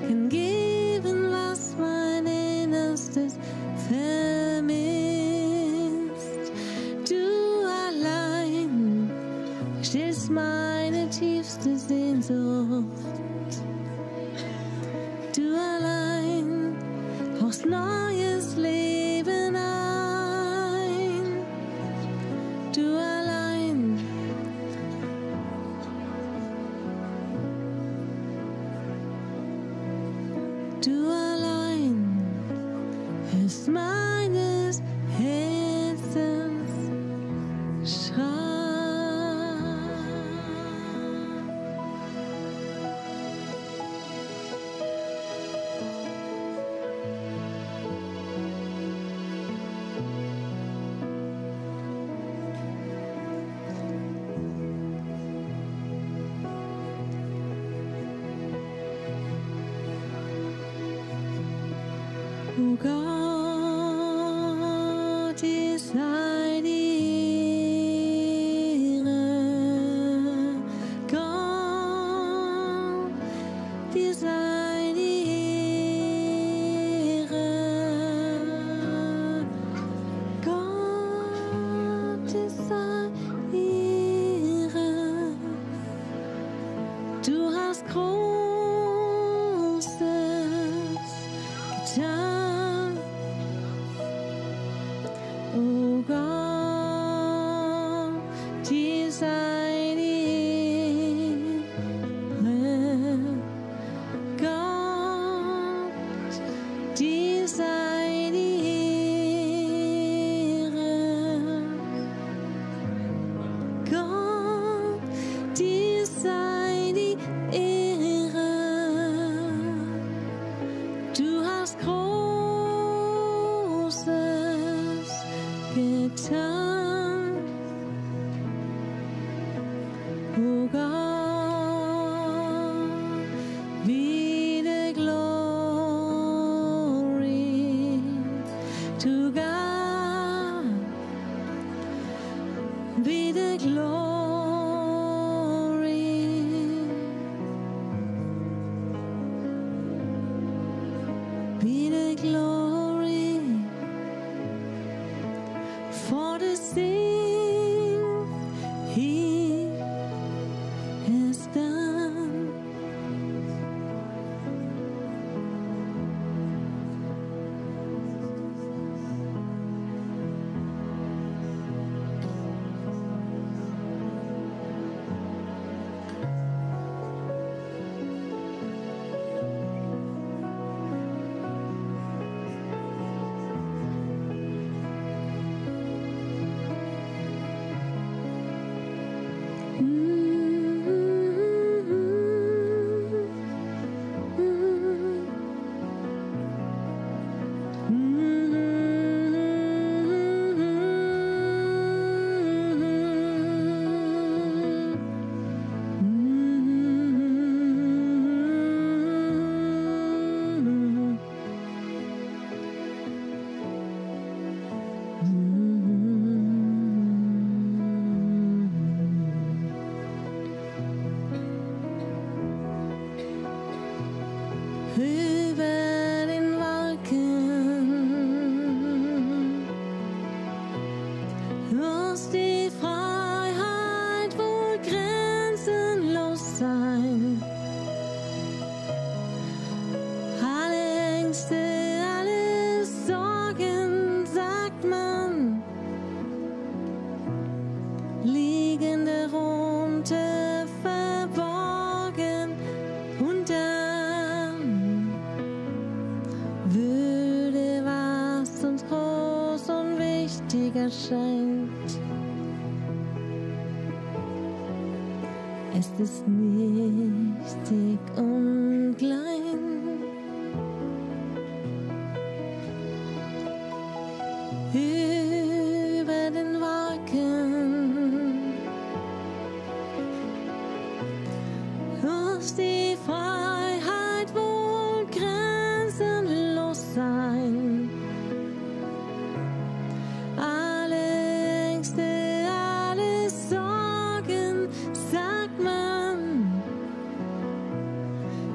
kann geben, was mein Innerstes vermisst. Du allein stillst meine tiefste Sehnsucht. Du allein hauchst neues Leben ein. Du allein hörst meines Herzens Schrei. O Gott, dir sei die Ehre. Gott, dir sei die Ehre. Gott, dir sei die Ehre. Du hast Großes getan. O Gott, dir sei die Ehre. Gott, dir sei die Ehre. Gott, dir sei die Ehre. Du hast groß Oh God, be the glory to God, be the glory, be the glory for the sin He has done. Über den Wolken muss die Freiheit wohl grenzenlos sein. Alle Ängste, alle Sorgen, sagt man, liegen darunter verborgen. Und dann würde, was uns groß und wichtig erscheint. Es ist nichtig und klein. Über den Wolken muss die Freiheit wohl grenzenlos sein. Alle Ängste, alle Sorgen, sagt man,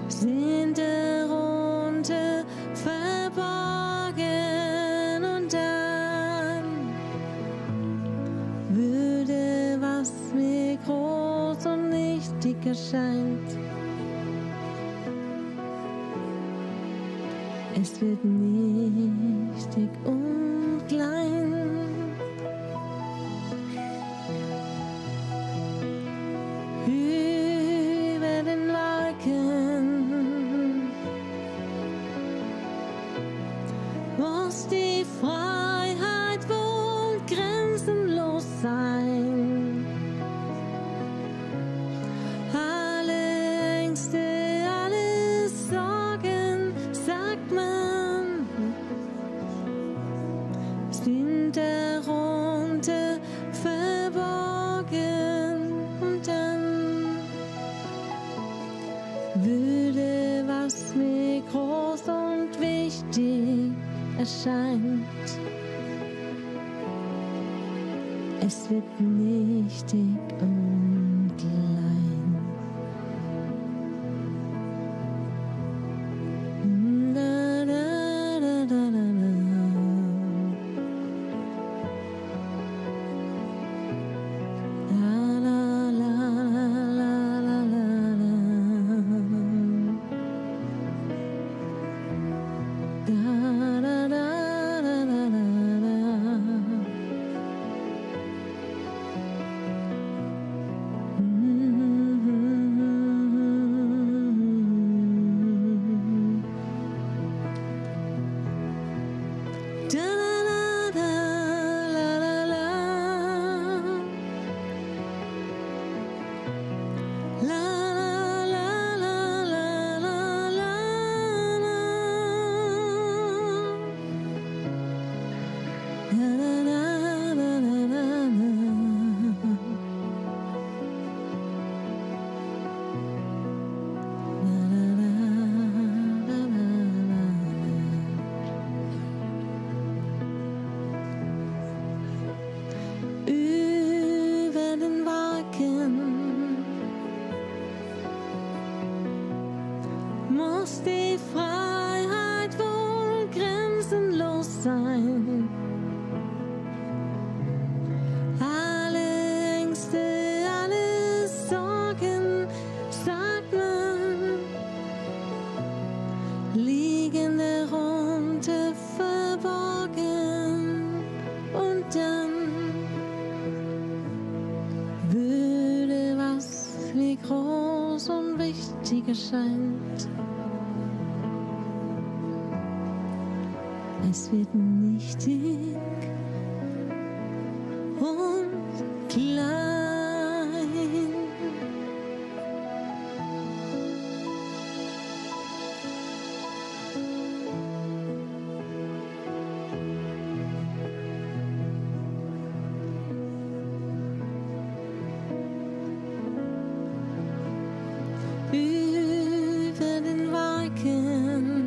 sind darunter verborgen. Und dann würde, was mir groß und nichtig erscheint, es wird nichtig und klein. Über den Wolken muss die Freiheit wohl grenzenlos sein. Alle Ängste, alle Sorgen, sagt man, sind darunter verborgen. Und dann würde, was mir groß und wichtig erscheint, es wird nichtig und klein. Da, da, da, da, da, da. La, la, la, la, la, la, la. Da, da, da, da, da, da, da. muss die Freiheit wohl grenzenlos sein. Alle Ängste, alle Sorgen, sagt man, liegen darunter verborgen. Und dann würde, was wie groß und wichtig erscheint. Es wird nichtig und klein. Über den Wolken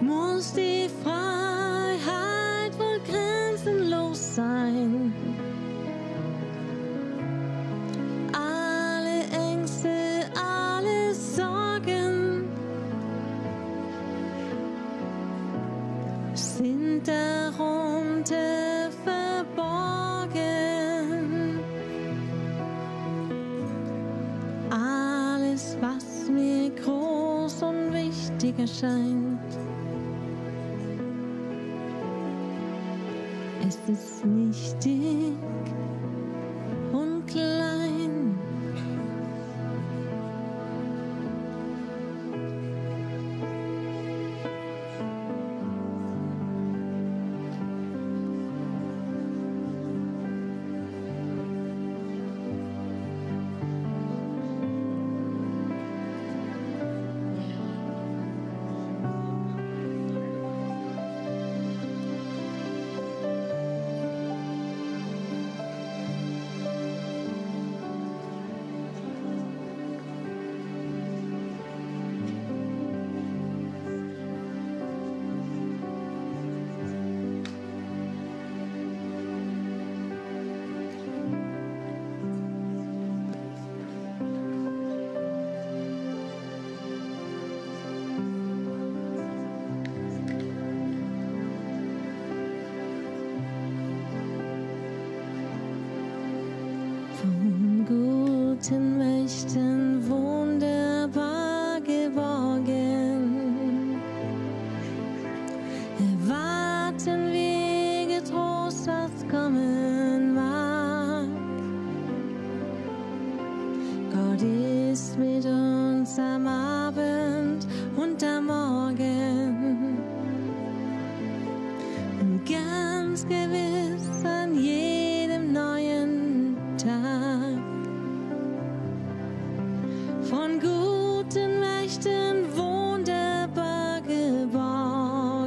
muss die Freiheit wohl grenzenlos sein. Alle Ängste, alle Sorgen sind darunter verborgen. Alles, was mir groß und wichtig erscheint, es ist nichtig und klein. Von guten Mächten wunderbar geborgen, erwarten wir getrost, was kommen mag. Gott ist mit uns am Abend und am Morgen und ganz gewiss an jedem neuen Tag. Von guten Mächten wunderbar geborgen,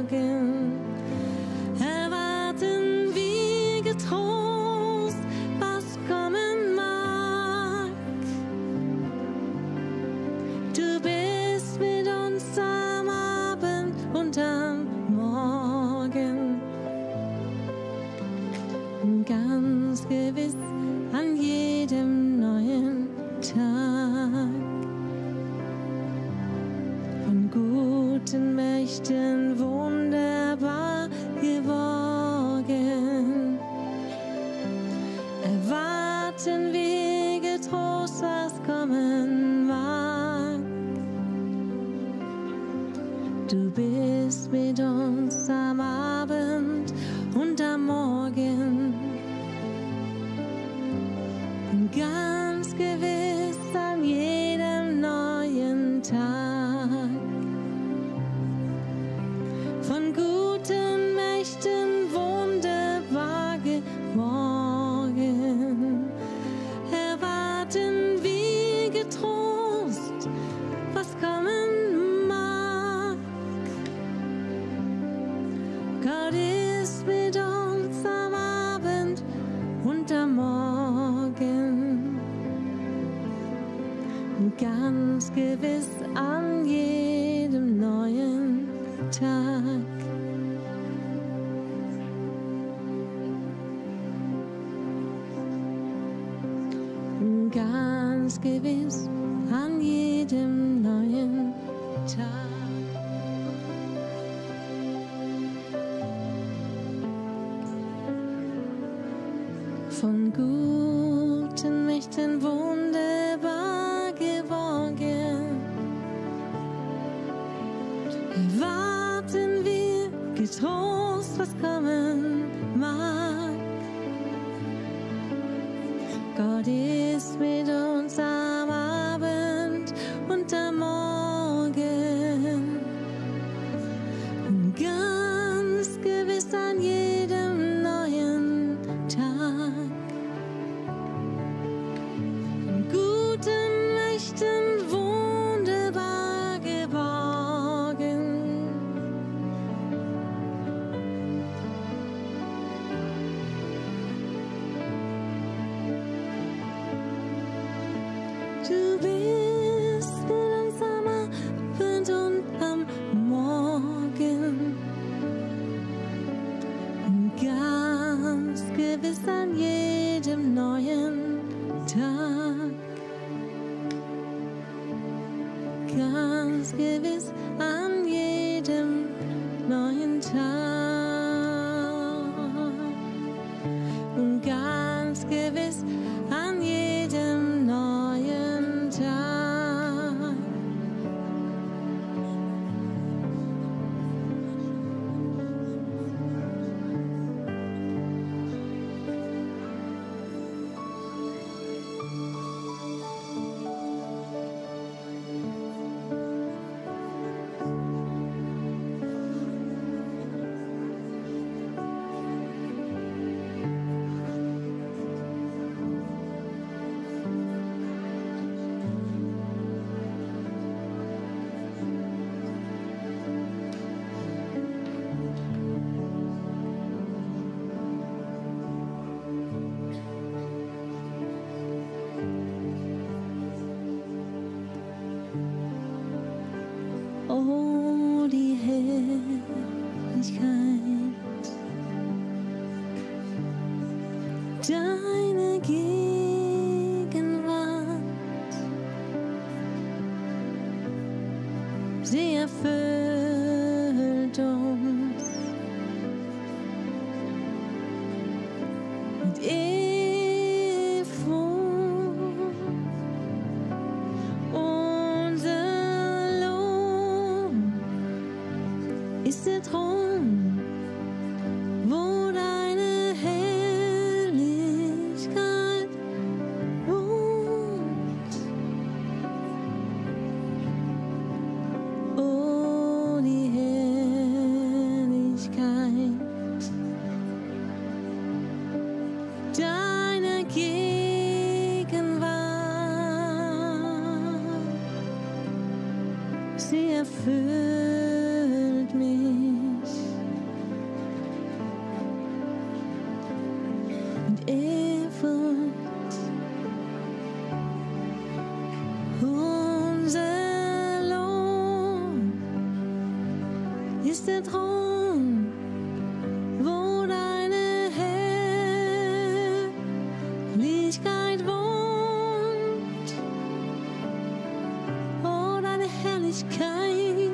erwarten wir getrost, was kommen mag. Du bist mit uns am Abend und am Morgen, ganz gewiss an jedem neuen Tag. Von guten Mächten wunderbar geborgen, erwarten wir getrost, was kommen mag. Du bist mit uns am Abend und am Morgen, ganz gewiss an jedem neuen Tag. Von guten Mächten wunderbar geborgen, erwarten wir getrost, was kommen mag. Gott ist mit uns am Abend und am Morgen, ganz gewiss an jedem neuen Tag. Ganz gewiss an jedem neuen Tag. Von guten Mächten wunderbar geborgen, erwarten wir getrost, was kommen mag. Gott ist mit uns am Abend und am Morgen und ganz gewiss an jedem neuen Tag. Von guten Mächten wunderbar geborgen, du bist mit uns am Abend und am Morgen und ganz gewiss an jedem neuen Tag. Ganz gewiss an jedem neuen Tag. Und ganz gewiss an jedem neuen Tag. Oh, die Herrlichkeit deiner Gegenwart, sie erfüllt uns mit Ehrfurcht. Unser Lohn ist der Thron, wo deine Herrlichkeit wohnt. Oh, die Herrlichkeit deiner Gegenwart, sie erfüllt mich mit Ehrfurcht. Unser Lohn ist der Thron, wo deine Herrlichkeit wohnt. Oh, deine Herrlichkeit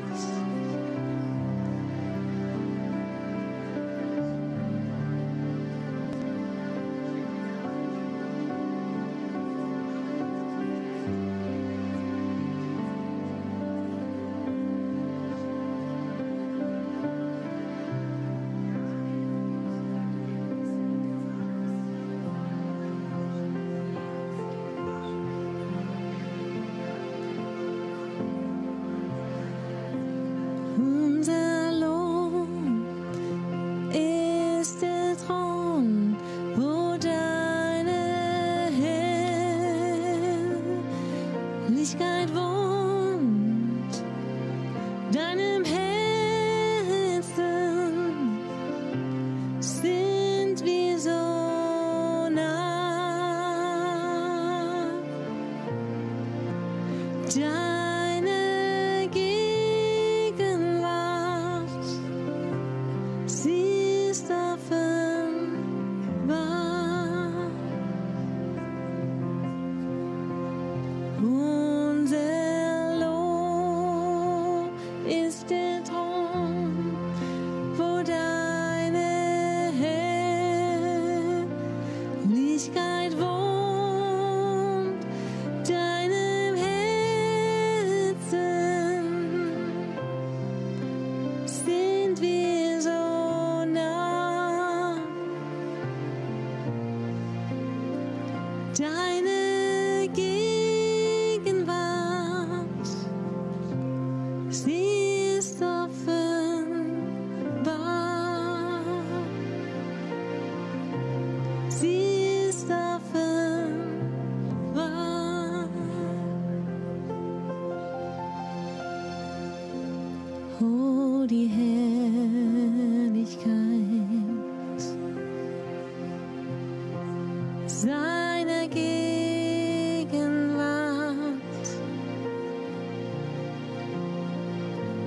Herrlichkeit wohnt, deinem Herzen sind wir so nah. Deine Gegenwart, sie ist offenbar. Sie ist offenbar. Oh, die Herrlichkeit seiner Gegenwart,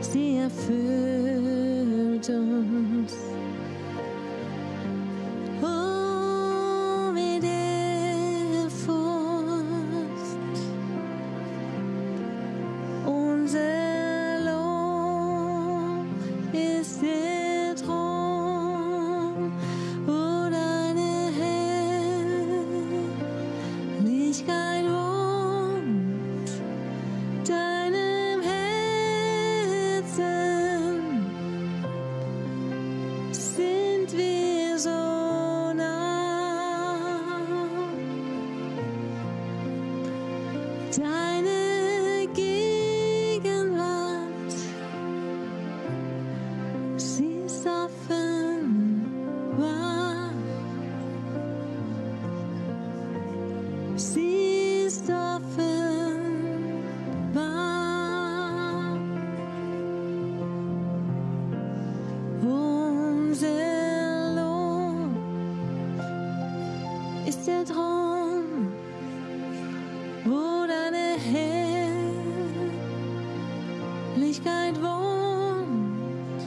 sie erfüllt uns. Oh, mit Ehrfurcht, unser Lob ist der Thron, wo deine Herrlichkeit wohnt, deinem Herzen sind wir so nah. Deine Gegenwart, sie ist offenbar. Sie ist offenbar. Unser Lob ist der Thron, wo deine Herrlichkeit wohnt,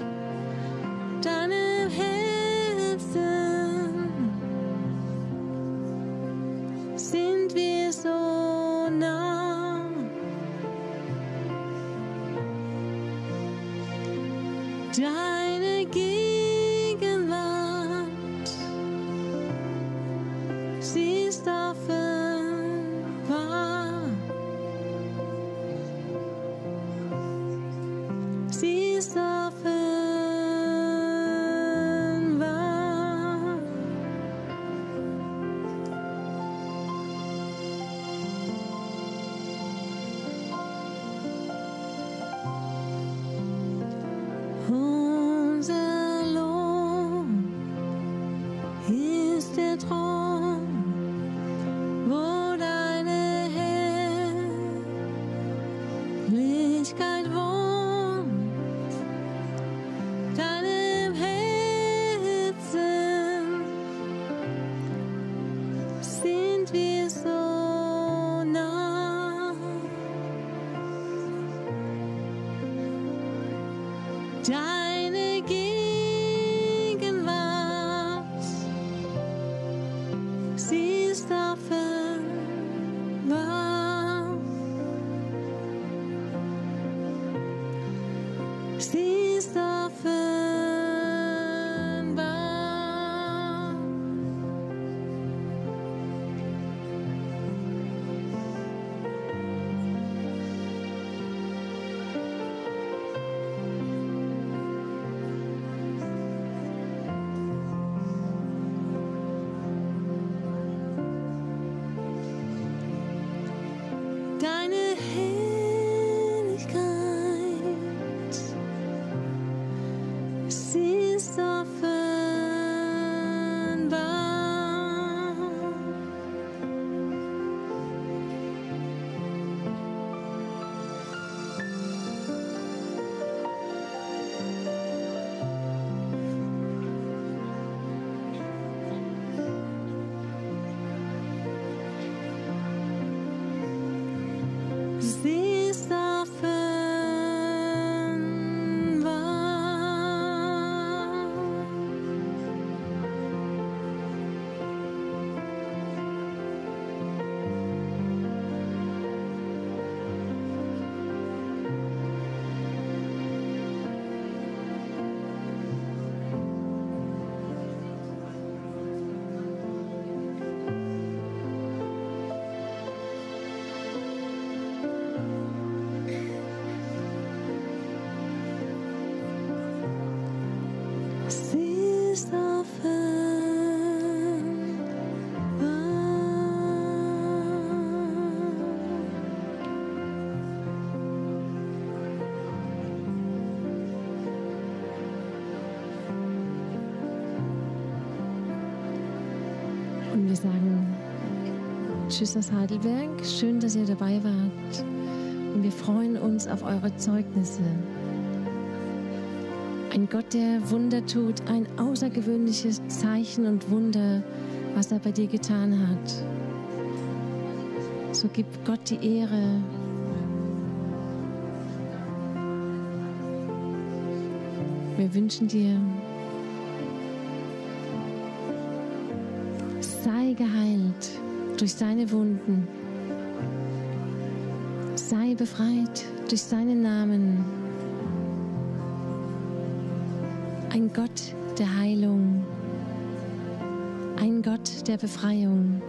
deinem Herzen sind wir so nah. Deine Gegenwart, sie ist offenbar. Sie ist offenbar. Unser Lohn ist der Thron, wo deine Herrlichkeit wohnt, deinem Herzen sind wir so nah. Deine Gegenwart, sie ist offenbar. Sie ist offenbar. sagen Tschüss aus Heidelberg. Schön, dass ihr dabei wart. Und wir freuen uns auf eure Zeugnisse. Ein Gott, der Wunder tut, ein außergewöhnliches Zeichen und Wunder, was er bei dir getan hat. So gib Gott die Ehre. Wir wünschen dir, sei geheilt durch seine Wunden, sei befreit durch seinen Namen. Ein Gott der Heilung, ein Gott der Befreiung.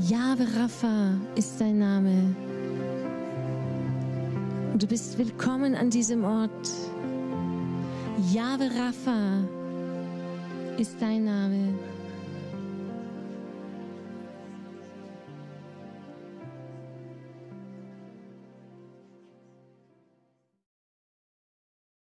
Jahwe Rapha ist sein Name. Und du bist willkommen an diesem Ort. Jahwe Rapha ist dein Name.